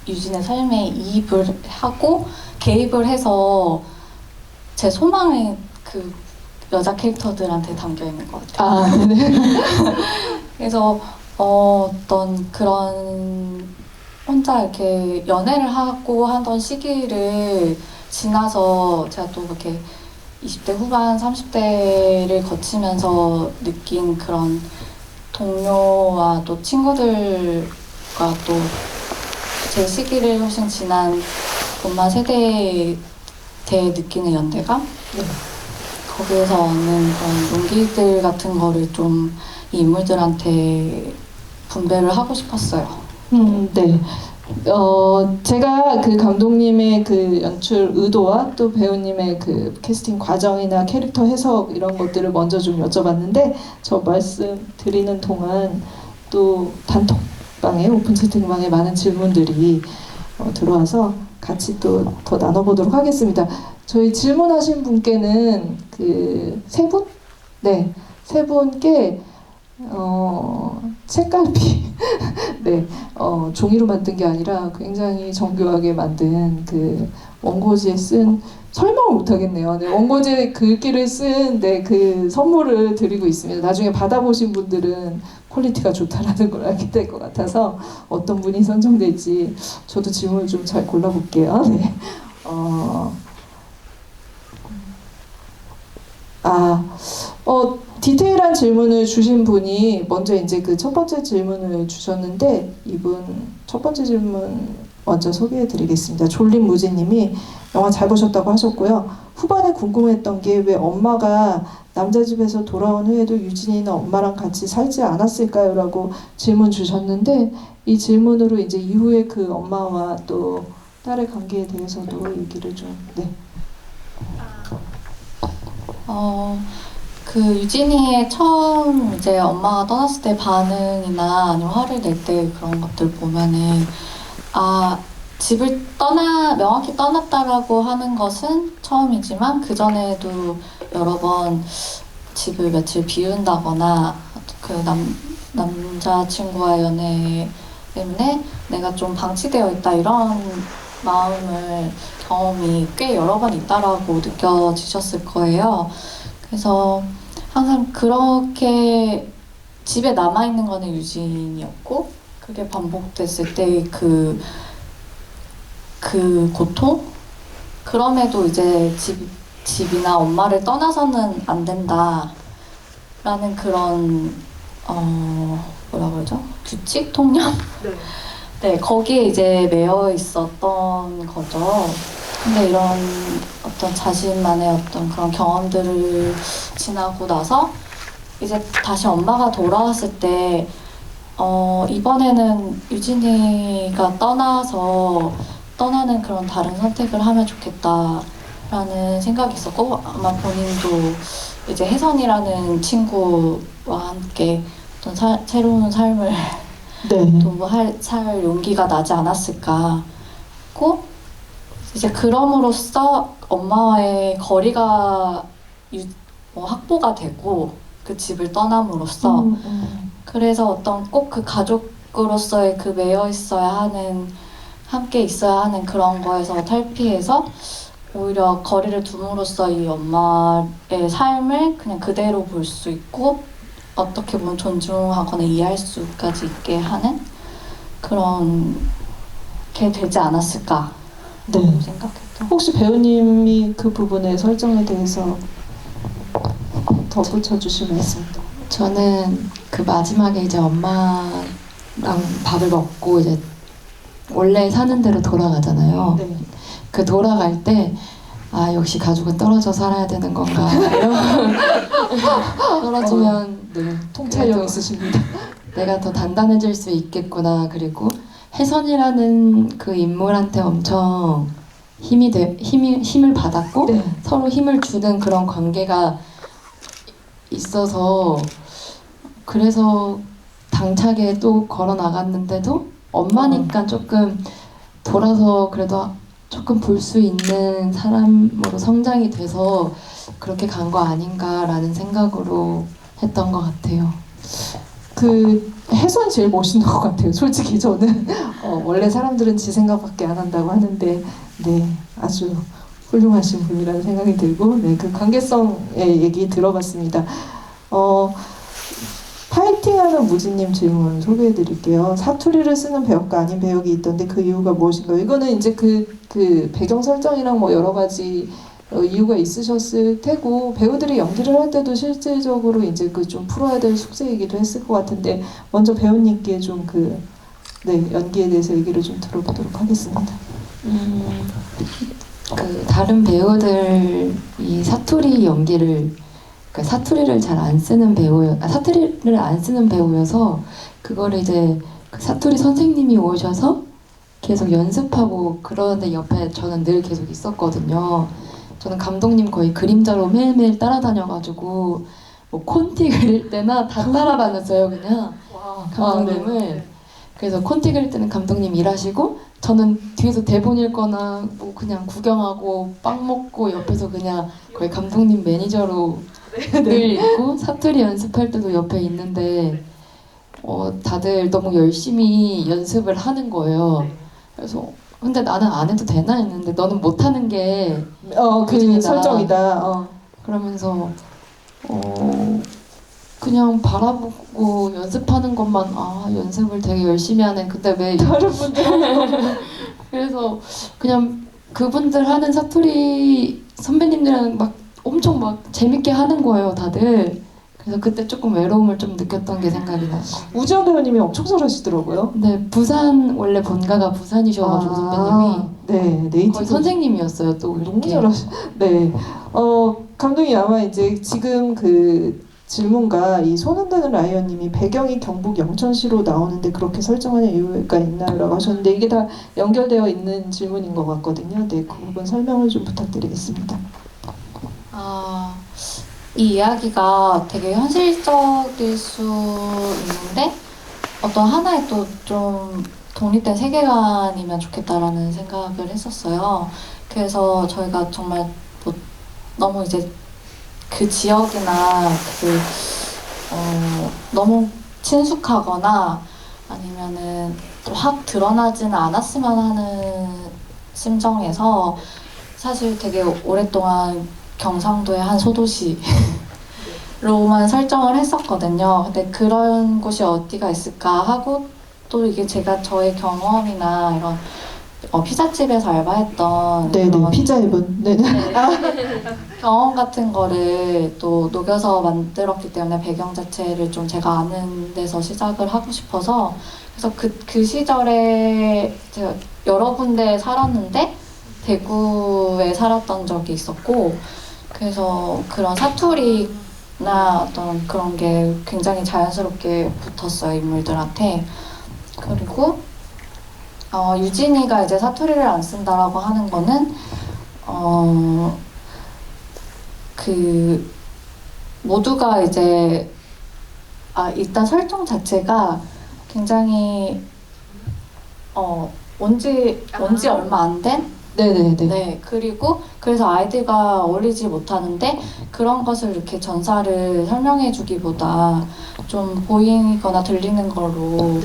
유진의 삶에 이입을 하고 개입을 해서 제 소망이 그 여자 캐릭터들한테 담겨 있는 것 같아요. 아, 네네. 그래서 어떤 그런 혼자 이렇게 연애를 하고 하던 시기를 지나서 제가 또 그렇게 20대 후반, 30대를 거치면서 느낀 그런 동료와 또 친구들과 또 제 시기를 훨씬 지난 엄마 세대에 대해 느끼는 연대감? 거기에서 얻는 그런 용기들 같은 거를 좀 이 인물들한테 분배를 하고 싶었어요. 네. 제가 그 감독님의 그 연출 의도와 또 배우님의 그 캐스팅 과정이나 캐릭터 해석 이런 것들을 먼저 좀 여쭤봤는데 저 말씀 드리는 동안 또 단톡방에 오픈 채팅방에 많은 질문들이 들어와서 같이 또 더 나눠보도록 하겠습니다. 저희 질문하신 분께는 그 세 분? 네, 세 분께 책갈피 네, 종이로 만든 게 아니라 굉장히 정교하게 만든 그 원고지에 쓴 설명을 못 하겠네요. 네, 원고지에 글귀를 쓴 네, 그 선물을 드리고 있습니다. 나중에 받아보신 분들은 퀄리티가 좋다라는 걸 알게 될 것 같아서 어떤 분이 선정될지 저도 질문을 좀 잘 골라볼게요. 네. 디테일한 질문을 주신 분이 먼저 이제 그 첫 번째 질문을 주셨는데 이분 첫 번째 질문 먼저 소개해드리겠습니다. 졸린 무지님이 영화 잘 보셨다고 하셨고요. 후반에 궁금했던 게 왜 엄마가 남자 집에서 돌아온 후에도 유진이는 엄마랑 같이 살지 않았을까요? 라고 질문 주셨는데 이 질문으로 이제 이후에 그 엄마와 또 딸의 관계에 대해서도 얘기를 좀 그 유진이의 처음 이제 엄마가 떠났을 때 반응이나 아니면 화를 낼 때 그런 것들 보면은 집을 명확히 떠났다라고 하는 것은 처음이지만 그 전에도 여러 번 집을 며칠 비운다거나 그 남자친구와의 연애 때문에 내가 좀 방치되어 있다 이런 경험이 꽤 여러 번 있다라고 느껴지셨을 거예요. 그래서 항상 그렇게 집에 남아있는 거는 유진이었고 그게 반복됐을 때 그 고통? 그럼에도 이제 집이나 엄마를 떠나서는 안 된다라는 그런 뭐라 그러죠? 규칙? 통념? 네, 거기에 이제 매여 있었던 거죠. 근데 이런 어떤 자신만의 어떤 그런 경험들을 지나고 나서 이제 다시 엄마가 돌아왔을 때 이번에는 유진이가 떠나는 그런 다른 선택을 하면 좋겠다라는 생각이 있었고 아마 본인도 이제 혜선이라는 친구와 함께 어떤 새로운 삶을 살 용기가 나지 않았을까 고 이제 그럼으로써 엄마와의 거리가 확보가 되고 그 집을 떠남으로써 그래서 어떤 꼭 그 가족으로서의 그 매여 있어야 하는 함께 있어야 하는 그런 거에서 탈피해서 오히려 거리를 둠으로써 이 엄마의 삶을 그냥 그대로 볼 수 있고 어떻게 보면 존중하거나 이해할 수까지 있게 하는 그런 게 되지 않았을까 생각했죠. 혹시 배우님이 그 부분의 설정에 대해서 덧붙여 주실 말씀? 저는 그 마지막에 이제 엄마랑 밥을 먹고 이제 원래 사는 데로 돌아가잖아요. 네. 그 돌아갈 때 역시 가족은 떨어져 살아야 되는 건가 떨어지면 통찰력 그래도 있으십니다. 내가 더 단단해질 수 있겠구나. 그리고 혜선이라는 그 인물한테 엄청 힘을 받았고 서로 힘을 주는 그런 관계가 있어서 그래서 당차게 또 걸어 나갔는데도 엄마니까 조금 돌아서 그래도 조금 볼 수 있는 사람으로 성장이 돼서 그렇게 간 거 아닌가라는 생각으로 했던 것 같아요. 그 혜선이 제일 멋있는 것 같아요. 솔직히 저는 원래 사람들은 지 생각밖에 안 한다고 하는데 아주 훌륭하신 분이라는 생각이 들고 그 관계성의 얘기 들어봤습니다. 파이팅하는 무지님 질문 소개해드릴게요. 사투리를 쓰는 배역과 아닌 배역이 있던데 그 이유가 무엇인가요? 이거는 이제 그 배경 설정이랑 뭐 여러 가지 이유가 있으셨을 테고 배우들이 연기를 할 때도 실질적으로 이제 그 좀 풀어야 될 숙제이기도 했을 것 같은데 먼저 배우님께 좀 연기에 대해서 얘기를 좀 들어보도록 하겠습니다. 그 다른 배우들이 사투리 연기를 사투리를 잘 안 쓰는 사투리를 안 쓰는 배우여서 그거를 이제 그 사투리 선생님이 오셔서 계속 연습하고 그러는데 옆에 저는 늘 계속 있었거든요. 저는 감독님 거의 그림자로 매일매일 따라다녀가지고 뭐 콘티 그릴 때나 다 따라다녔어요 그냥 감독님을. 그래서 콘티 그릴 때는 감독님 일하시고 저는 뒤에서 대본 읽거나 뭐 그냥 구경하고 빵 먹고 옆에서 그냥 거의 감독님 매니저로 늘 있고 사투리 연습할 때도 옆에 있는데 다들 너무 열심히 연습을 하는 거예요. 그래서 근데 나는 안 해도 되나 했는데 너는 못하는 게 그 설정이다. 그러면서 그냥 바라보고 연습하는 것만 연습을 되게 열심히 하네. 근데 왜 다른 분들 그래서 그냥 그분들 하는 사투리 선배님들은 막 엄청 막 재밌게 하는 거예요 다들. 그래서 그때 조금 외로움을 좀 느꼈던 게 생각이 나요. 우지연 배우님이 엄청 잘하시더라고요. 네, 부산 원래 본가가 부산이셔가지고 선배님이 네, 네이티브 거의 선생님이었어요. 또 너무 이렇게. 잘하시. 네, 감독님 아마 이제 지금 그 질문가 이 손흔드는 라이언님이 배경이 경북 영천시로 나오는데 그렇게 설정하는 이유가 있나요라고 하셨는데 이게 다 연결되어 있는 질문인 것 같거든요. 네, 그 부분 설명을 좀 부탁드리겠습니다. 이 이야기가 되게 현실적일 수 있는데 어떤 하나의 또 좀 독립된 세계관이면 좋겠다라는 생각을 했었어요. 그래서 저희가 정말 뭐 너무 이제 그 지역이나 너무 친숙하거나 아니면은 또 확 드러나지는 않았으면 하는 심정에서 사실 되게 오랫동안 경상도의 한 소도시로만 설정을 했었거든요. 근데 그런 곳이 어디가 있을까 하고 또 이게 제가 저의 경험이나 이런 피자집에서 알바했던 네네, 그런 피자 앱은 네네. 경험 같은 거를 또 녹여서 만들었기 때문에 배경 자체를 좀 제가 아는 데서 시작을 하고 싶어서 그래서 그 시절에 제가 여러 군데 살았는데 대구에 살았던 적이 있었고 그래서 그런 사투리나 어떤 그런 게 굉장히 자연스럽게 붙었어요, 인물들한테. 그리고 유진이가 이제 사투리를 안 쓴다라고 하는 거는 그 모두가 이제 일단 설정 자체가 굉장히 온지 얼마 안 된? 네네네. 네, 그리고 그래서 아이들과 어울리지 못하는데 그런 것을 이렇게 전사를 설명해 주기보다 좀 보이거나 들리는 거로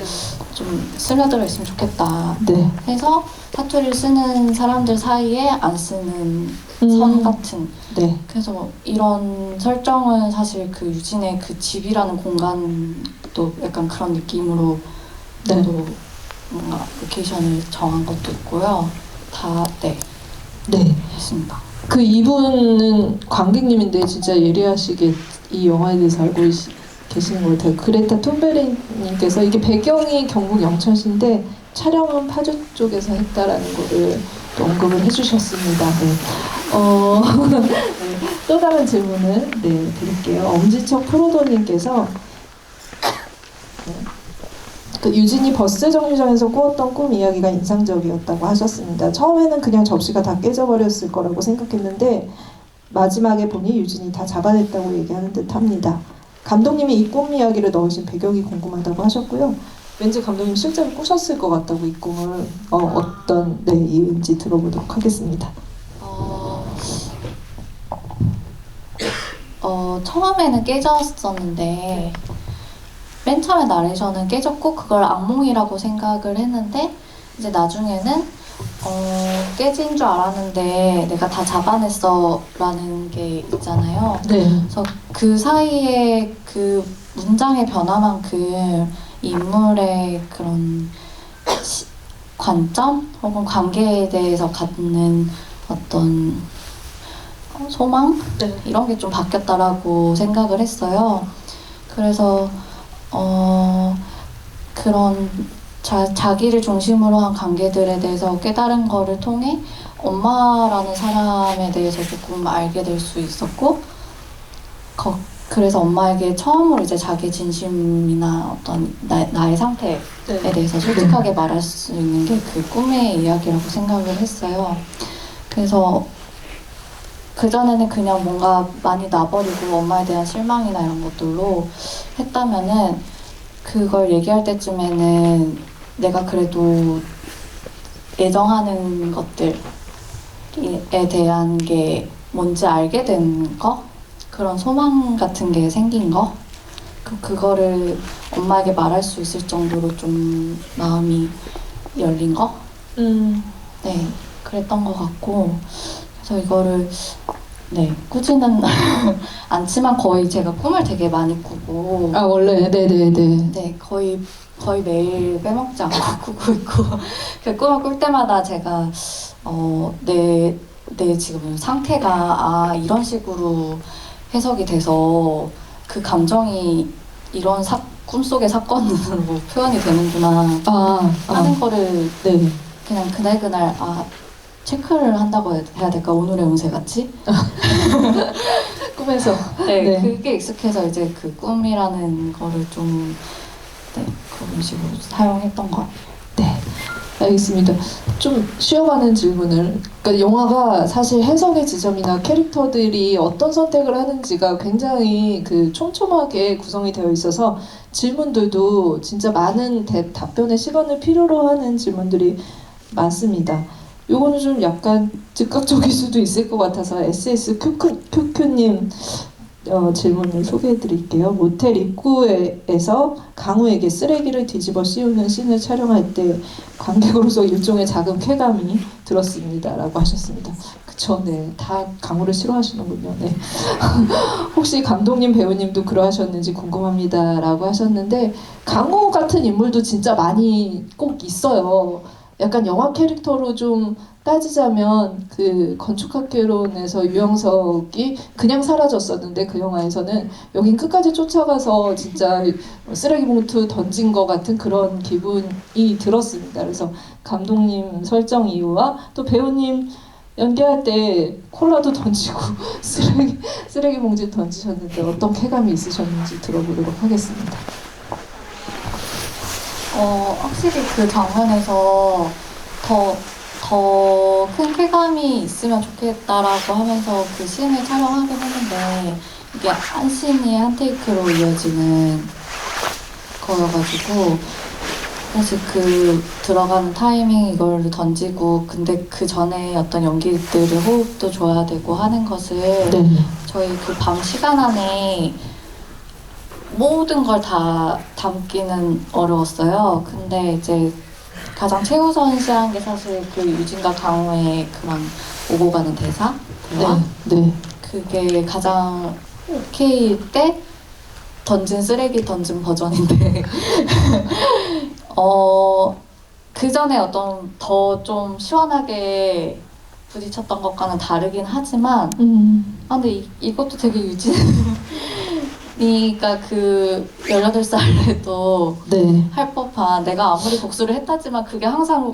좀 스며들어 있으면 좋겠다 네. 해서 사투리를 쓰는 사람들 사이에 안 쓰는 선 같은 네. 그래서 이런 설정은 사실 그 유진의 그 집이라는 공간도 약간 그런 느낌으로 네. 또 뭔가 로케이션을 정한 것도 있고요. 네, 네. 있습니다. 그 이분은 관객님인데 진짜 예리하시게 이 영화에 대해서 알고 계시는 것 같아요. 그레타 툰베리님께서 이게 배경이 경북 영천시인데 촬영은 파주 쪽에서 했다라는 거를 또 언급을 해주셨습니다. 네. 네. 또 다른 질문을 드릴게요. 엄지척 프로도님께서 그 유진이 버스 정류장에서 꾸었던 꿈 이야기가 인상적이었다고 하셨습니다. 처음에는 그냥 접시가 다 깨져버렸을 거라고 생각했는데 마지막에 보니 유진이 다 잡아냈다고 얘기하는 듯합니다. 감독님이 이 꿈 이야기를 넣으신 배경이 궁금하다고 하셨고요. 왠지 감독님 실제로 꾸셨을 것 같다고 이 꿈을 어떤 이유인지 들어보도록 하겠습니다. 처음에는 깨졌었는데 맨 처음에 나레이션은 깨졌고 그걸 악몽이라고 생각을 했는데 이제 나중에는 깨진 줄 알았는데 내가 다 잡아냈어 라는 게 있잖아요. 네. 그래서 그 사이에 그 문장의 변화만큼 이 인물의 그런 관점 혹은 관계에 대해서 갖는 어떤 소망? 네. 이런 게 좀 바뀌었다라고 생각을 했어요. 그래서 그런 자기를 중심으로 한 관계들에 대해서 깨달은 거를 통해 엄마라는 사람에 대해서 조금 알게 될 수 있었고 그래서 엄마에게 처음으로 이제 자기 진심이나 어떤 나의 상태에 대해서 솔직하게 말할 수 있는 게 그 꿈의 이야기라고 생각을 했어요. 그래서 그전에는 그냥 뭔가 많이 놔버리고 엄마에 대한 실망이나 이런 것들로 했다면은 그걸 얘기할 때쯤에는 내가 그래도 애정하는 것들에 대한 게 뭔지 알게 된 거? 그런 소망 같은 게 생긴 거? 그거를 엄마에게 말할 수 있을 정도로 좀 마음이 열린 거? 네, 그랬던 것 같고 그래서 이거를 꾸지는 않지만 거의 제가 꿈을 되게 많이 꾸고 원래 네네네. 네, 거의 매일 빼먹지 않고 꾸고 있고 그 꿈을 꿀 때마다 제가 내 지금 상태가 이런 식으로 해석이 돼서 그 감정이 이런 꿈속의 사건으로 표현이 되는구나 하는 거를 네. 그냥 그날 체크를 한다고 해야 될까? 오늘의 운세 같이? 꿈에서. 네, 네. 그게 익숙해서 이제 그 꿈이라는 거를 좀 그런 식으로 사용했던 것 같아요. 네, 알겠습니다. 좀 쉬어가는 질문을. 그러니까 영화가 사실 해석의 지점이나 캐릭터들이 어떤 선택을 하는지가 굉장히 그 촘촘하게 구성이 되어 있어서 질문들도 진짜 많은 답변의 시간을 필요로 하는 질문들이 많습니다. 요거는 좀 약간 즉각적일 수도 있을 것 같아서 SSQQ님 질문을 소개해 드릴게요. 모텔 입구에서 강우에게 쓰레기를 뒤집어 씌우는 씬을 촬영할 때 관객으로서 일종의 작은 쾌감이 들었습니다. 라고 하셨습니다. 그쵸, 네. 다 강우를 싫어하시는군요. 네. 혹시 감독님, 배우님도 그러하셨는지 궁금합니다. 라고 하셨는데, 강우 같은 인물도 진짜 많이 꼭 있어요. 약간 영화 캐릭터로 좀 따지자면 그 건축학개론에서 유영석이 그냥 사라졌었는데 그 영화에서는 여긴 끝까지 쫓아가서 진짜 쓰레기 봉투 던진 것 같은 그런 기분이 들었습니다. 그래서 감독님 설정 이유와 또 배우님 연기할 때 콜라도 던지고 쓰레기 봉지 던지셨는데 어떤 쾌감이 있으셨는지 들어보도록 하겠습니다. 확실히 그 장면에서 더 큰 쾌감이 있으면 좋겠다라고 하면서 그 씬을 촬영하긴 했는데 이게 한 씬이 한 테이크로 이어지는 거여가지고 사실 그 들어가는 타이밍 이걸 던지고 근데 그 전에 어떤 연기들의 호흡도 줘야 되고 하는 것을 네. 저희 그 밤 시간 안에 모든 걸 다 담기는 어려웠어요. 근데 이제 가장 최우선시한 게 사실 그 유진과 강우의 그런 오고 가는 대화? 네. 그게 가장 오케이일 때 쓰레기 던진 버전인데 그 전에 어떤 더 좀 시원하게 부딪혔던 것과는 다르긴 하지만 근데 이것도 되게 유진이가 그 18살에도 네. 할 법한 내가 아무리 복수를 했다지만 그게 항상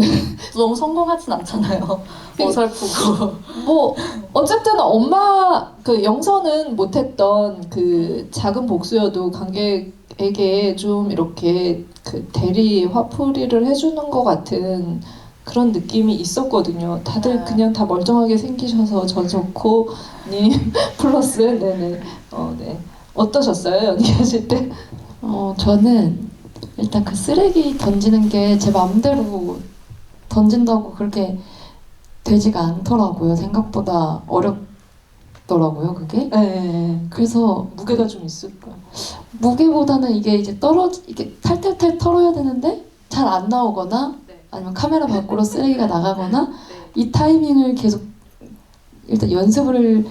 너무 성공하진 않잖아요. 어설프고 뭐 어쨌든 엄마 그 영서는 못했던 그 작은 복수여도 관객에게 좀 이렇게 그 대리 화풀이를 해주는 것 같은 그런 느낌이 있었거든요. 다들 네. 그냥 다 멀쩡하게 생기셔서 전석호님 플러스 네네 네 어떠셨어요 연기하실 때? 저는 일단 그 쓰레기 던지는 게 제 마음대로 던진다고 그렇게 되지가 않더라고요. 생각보다 어렵더라고요, 그게. 네. 그래서 무게가 좀 있을까? 무게보다는 이게 이제 이게 탈탈탈 털어야 되는데 잘 안 나오거나 아니면 카메라 밖으로 쓰레기가 나가거나 이 타이밍을 계속 일단 연습을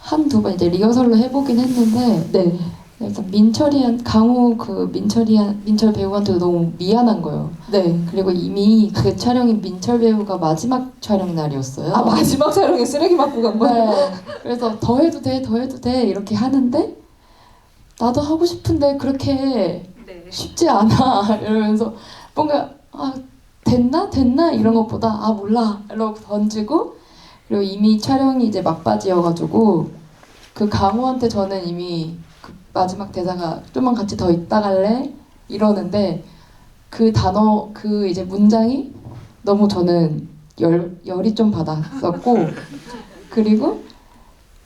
한두 번 이제 리허설로 해보긴 했는데 네. 일단 민철 배우한테도 너무 미안한 거예요. 네. 그리고 이미 그 촬영이 민철 배우가 마지막 촬영 날이었어요. 아 마지막 촬영에 쓰레기 맞고 간 거예요? 네. 그래서 더 해도 돼 이렇게 하는데 나도 하고 싶은데 그렇게 쉽지 않아 이러면서 뭔가 됐나 이런 것보다 몰라 이러고 던지고 그리고 이미 촬영이 이제 막바지여가지고 그 강호한테 저는 이미 그 마지막 대사가 좀만 같이 더 있다 갈래 이러는데 그 단어 그 이제 문장이 너무 저는 열이 좀 받았었고 그리고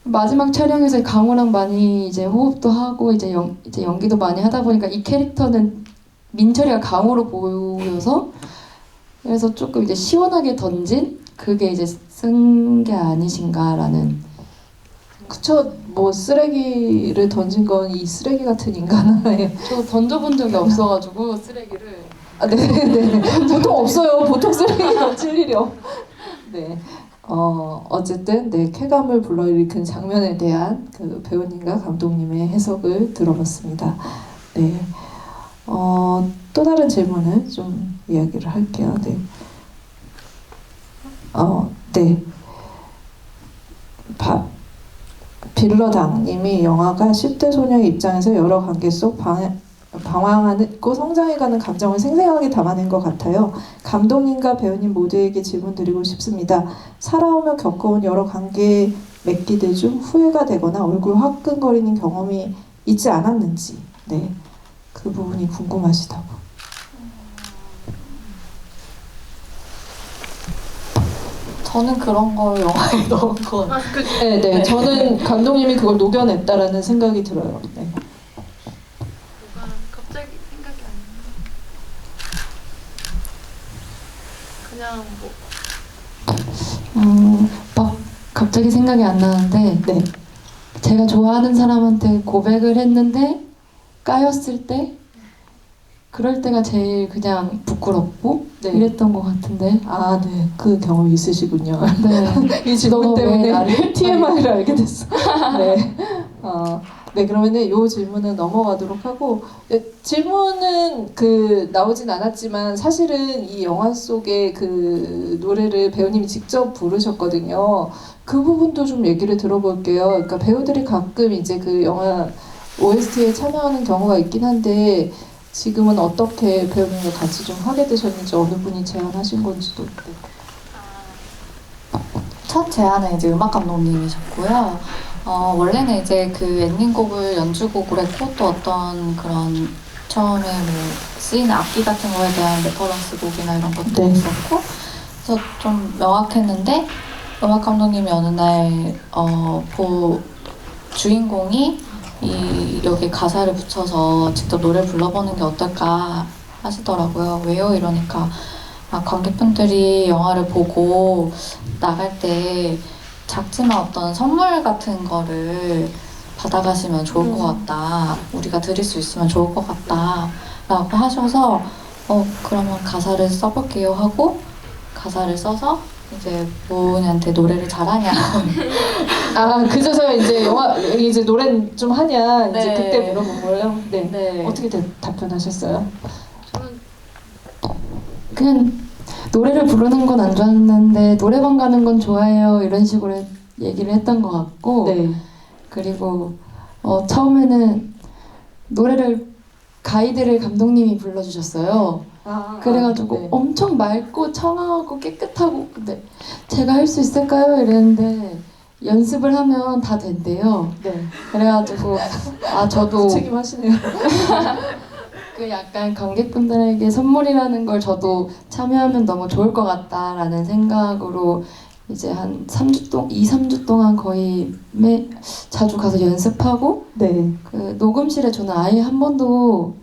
마지막 촬영에서 강호랑 많이 이제 호흡도 하고 이제 연기도 많이 하다 보니까 이 캐릭터는 민철이가 강호로 보여서 그래서 조금 이제 시원하게 던진 그게 이제 쓴 게 아니신가라는. 그쵸. 뭐 쓰레기를 던진 건 이 쓰레기 같은 인간 하나에 저 던져본 적이 없어가지고 쓰레기를. 네네 보통 없어요. 보통 쓰레기 던질 일이 네. 어쨌든 네 쾌감을 불러일으킨 장면에 대한 그 배우님과 감독님의 해석을 들어봤습니다. 네. 또 다른 질문을 좀 이야기를 할게요. 네. 네. 빌러당님이 영화가 10대 소녀의 입장에서 여러 관계 속 방황하고 성장해가는 감정을 생생하게 담아낸 것 같아요. 감독님과 배우님 모두에게 질문 드리고 싶습니다. 살아오며 겪어온 여러 관계 맺기들 중 후회가 되거나 얼굴 화끈거리는 경험이 있지 않았는지, 네, 그 부분이 궁금하시다고. 저는 그런 걸 영화에 넣은 건 아, 그 네, 네, 저는 감독님이 그걸 녹여냈다라는 생각이 들어요. 네. 뭐가 갑자기 생각이 안 나. 그냥 뭐 막 갑자기 생각이 안 나는데 네. 제가 좋아하는 사람한테 고백을 했는데 까였을 때 그럴 때가 제일 그냥 부끄럽고 네. 이랬던 것 같은데. 아, 네, 그 경험이 있으시군요. 네. 이 질문 너가 왜 때문에 나를 TMI를 알게 됐어. 네. 네, 그러면은 이 질문은 넘어가도록 하고, 질문은 나오진 않았지만 사실은 이 영화 속의 그 노래를 배우님이 직접 부르셨거든요. 그 부분도 좀 얘기를 들어볼게요. 그러니까 배우들이 가끔 이제 그 영화 OST에 참여하는 경우가 있긴 한데 지금은 어떻게 배우님과 같이 좀 하게 되셨는지, 어느 분이 제안하신 건지도. 네. 첫 제안은 이제 음악 감독님이셨고요. 원래는 이제 그 엔딩곡을 연주곡으로 했고 또 어떤 그런 처음에 뭐 쓰인 악기 같은 거에 대한 레퍼런스 곡이나 이런 것도 네. 있었고 그래서 좀 명확했는데 음악 감독님이 어느 날 주인공이 여기 가사를 붙여서 직접 노래 불러보는 게 어떨까 하시더라고요. 왜요? 이러니까 관객분들이 영화를 보고 나갈 때 작지만 어떤 선물 같은 거를 받아가시면 좋을 것 같다. 우리가 드릴 수 있으면 좋을 것 같다. 라고 하셔서 그러면 가사를 써볼게요 하고 가사를 써서 이제 모은이한테 노래를 잘하냐. 아, 그저서야 이제 노래 좀 하냐 이제 네. 그때 물어본 거예요. 네. 네. 어떻게 답변하셨어요? 저는 그냥 노래를 부르는 건 안 좋았는데 노래방 가는 건 좋아해요 이런 식으로 얘기를 했던 것 같고. 네. 그리고 처음에는 가이드를 감독님이 불러주셨어요. 그래가지고 네. 엄청 맑고 청아하고 깨끗하고, 근데 제가 할 수 있을까요? 이랬는데 연습을 하면 다 된대요. 네. 그래가지고 저도 책임하시네요. 그 약간 관객분들에게 선물이라는 걸 저도 참여하면 너무 좋을 것 같다라는 생각으로 이제 한 2, 3주 동안 거의 자주 가서 연습하고, 네. 그 녹음실에 저는 아예 한 번도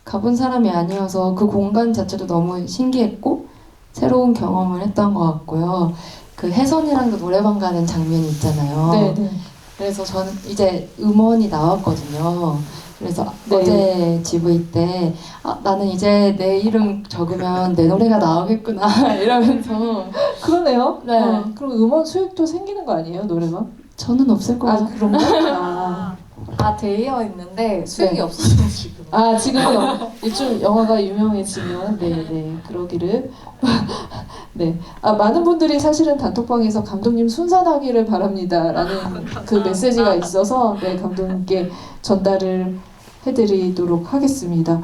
가본 사람이 아니어서 그 공간 자체도 너무 신기했고 새로운 경험을 했던 것 같고요. 그 혜선이랑도 노래방 가는 장면이 있잖아요. 네. 네. 그래서 저는 이제 음원이 나왔거든요. 그래서 네. 어제 GV 때 나는 이제 내 이름 적으면 내 노래가 나오겠구나 이러면서. 그러네요. 네. 그럼 음원 수익도 생기는 거 아니에요, 노래방? 저는 없을 것 같아요. 그런가? 되어 있는데 수익이 네. 없어서 지금. 지금은 좀 영화가 유명해지면, 네, 그러기를. 네. 많은 분들이 사실은 단톡방에서 감독님 순산하기를 바랍니다라는 그 메시지가 있어서, 네, 감독님께 전달을 해드리도록 하겠습니다.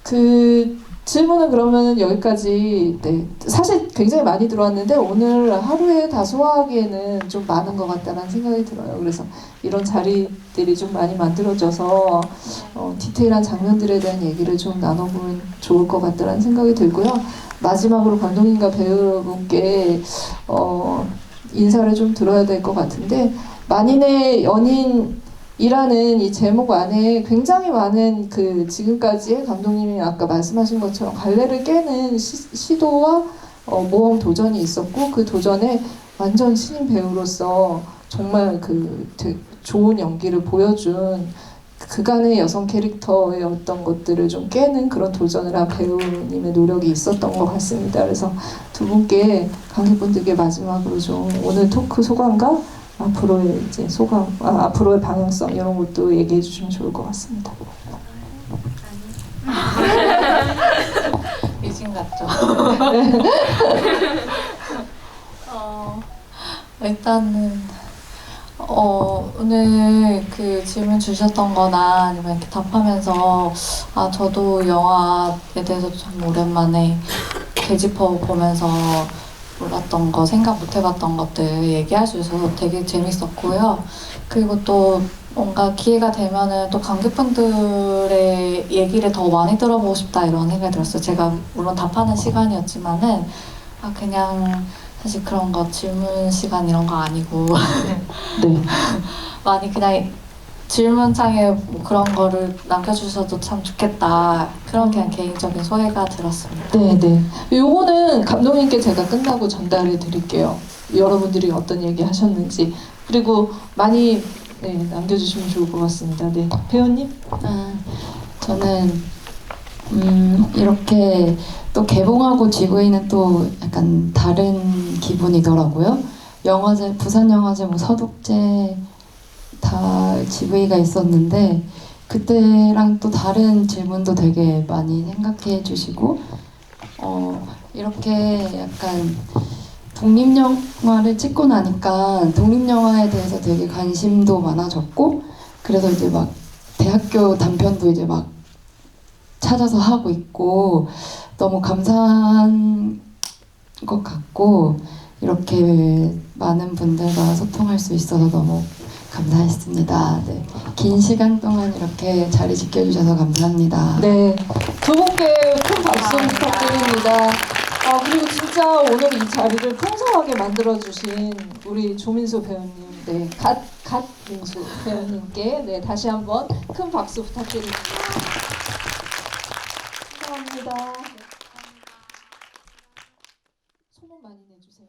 그 질문은 그러면 여기까지. 네, 사실 굉장히 많이 들어왔는데 오늘 하루에 다 소화하기에는 좀 많은 것 같다는 생각이 들어요. 그래서 이런 자리들이 좀 많이 만들어져서 디테일한 장면들에 대한 얘기를 좀 나눠보면 좋을 것 같다는 생각이 들고요. 마지막으로 감독님과 배우분께 인사를 좀 들어야 될 것 같은데, 만인의 연인이라는 이 제목 안에 굉장히 많은 지금까지의 감독님이 아까 말씀하신 것처럼 갈래를 깨는 시도와 모험 도전이 있었고, 그 도전에 완전 신인 배우로서 정말 되게 좋은 연기를 보여준 그간의 여성 캐릭터의 어떤 것들을 좀 깨는 그런 도전을 한 배우님의 노력이 있었던 것 같습니다. 그래서 두 분께, 관객분들께 마지막으로 좀 오늘 토크 소감과 앞으로의 이제 소감, 앞으로의 방향성 이런 것도 얘기해 주시면 좋을 것 같습니다. 유진 같죠? 일단은 오늘 그 질문 주셨던 거나 아니면 이렇게 답하면서 저도 영화에 대해서 참 오랜만에 되짚어 보면서 몰랐던 거, 생각 못 해봤던 것들 얘기할 수 있어서 되게 재밌었고요. 그리고 또 뭔가 기회가 되면은 또 관객분들의 얘기를 더 많이 들어보고 싶다 이런 생각이 들었어요. 제가 물론 답하는 시간이었지만은 그냥 사실 그런 거 질문 시간 이런 거 아니고 네. 많이 그냥 질문창에 뭐 그런 거를 남겨주셔도 참 좋겠다. 그런 그냥 개인적인 소회가 들었습니다. 네. 요거는 감독님께 제가 끝나고 전달해 드릴게요. 여러분들이 어떤 얘기 하셨는지. 그리고 많이 남겨주시면 좋을 것 같습니다. 네. 배우님? 저는 이렇게 또 개봉하고 GV는 또 약간 다른 기분이더라고요. 영화제, 부산영화제, 뭐 서독제 다 GV가 있었는데 그때랑 또 다른 질문도 되게 많이 생각해 주시고 이렇게 약간 독립영화를 찍고 나니까 독립영화에 대해서 되게 관심도 많아졌고 그래서 이제 막 대학교 단편도 이제 막 찾아서 하고 있고 너무 감사한 것 같고 이렇게 많은 분들과 소통할 수 있어서 너무 감사했습니다. 네. 긴 시간 동안 이렇게 자리 지켜주셔서 감사합니다. 네. 두 분께 큰 박수 부탁드립니다. 그리고 진짜 오늘 이 자리를 풍성하게 만들어주신 우리 조민수 배우님, 갓민수 배우님께 다시 한번 큰 박수 부탁드립니다. 감사합니다. 소문 많이 내주세요.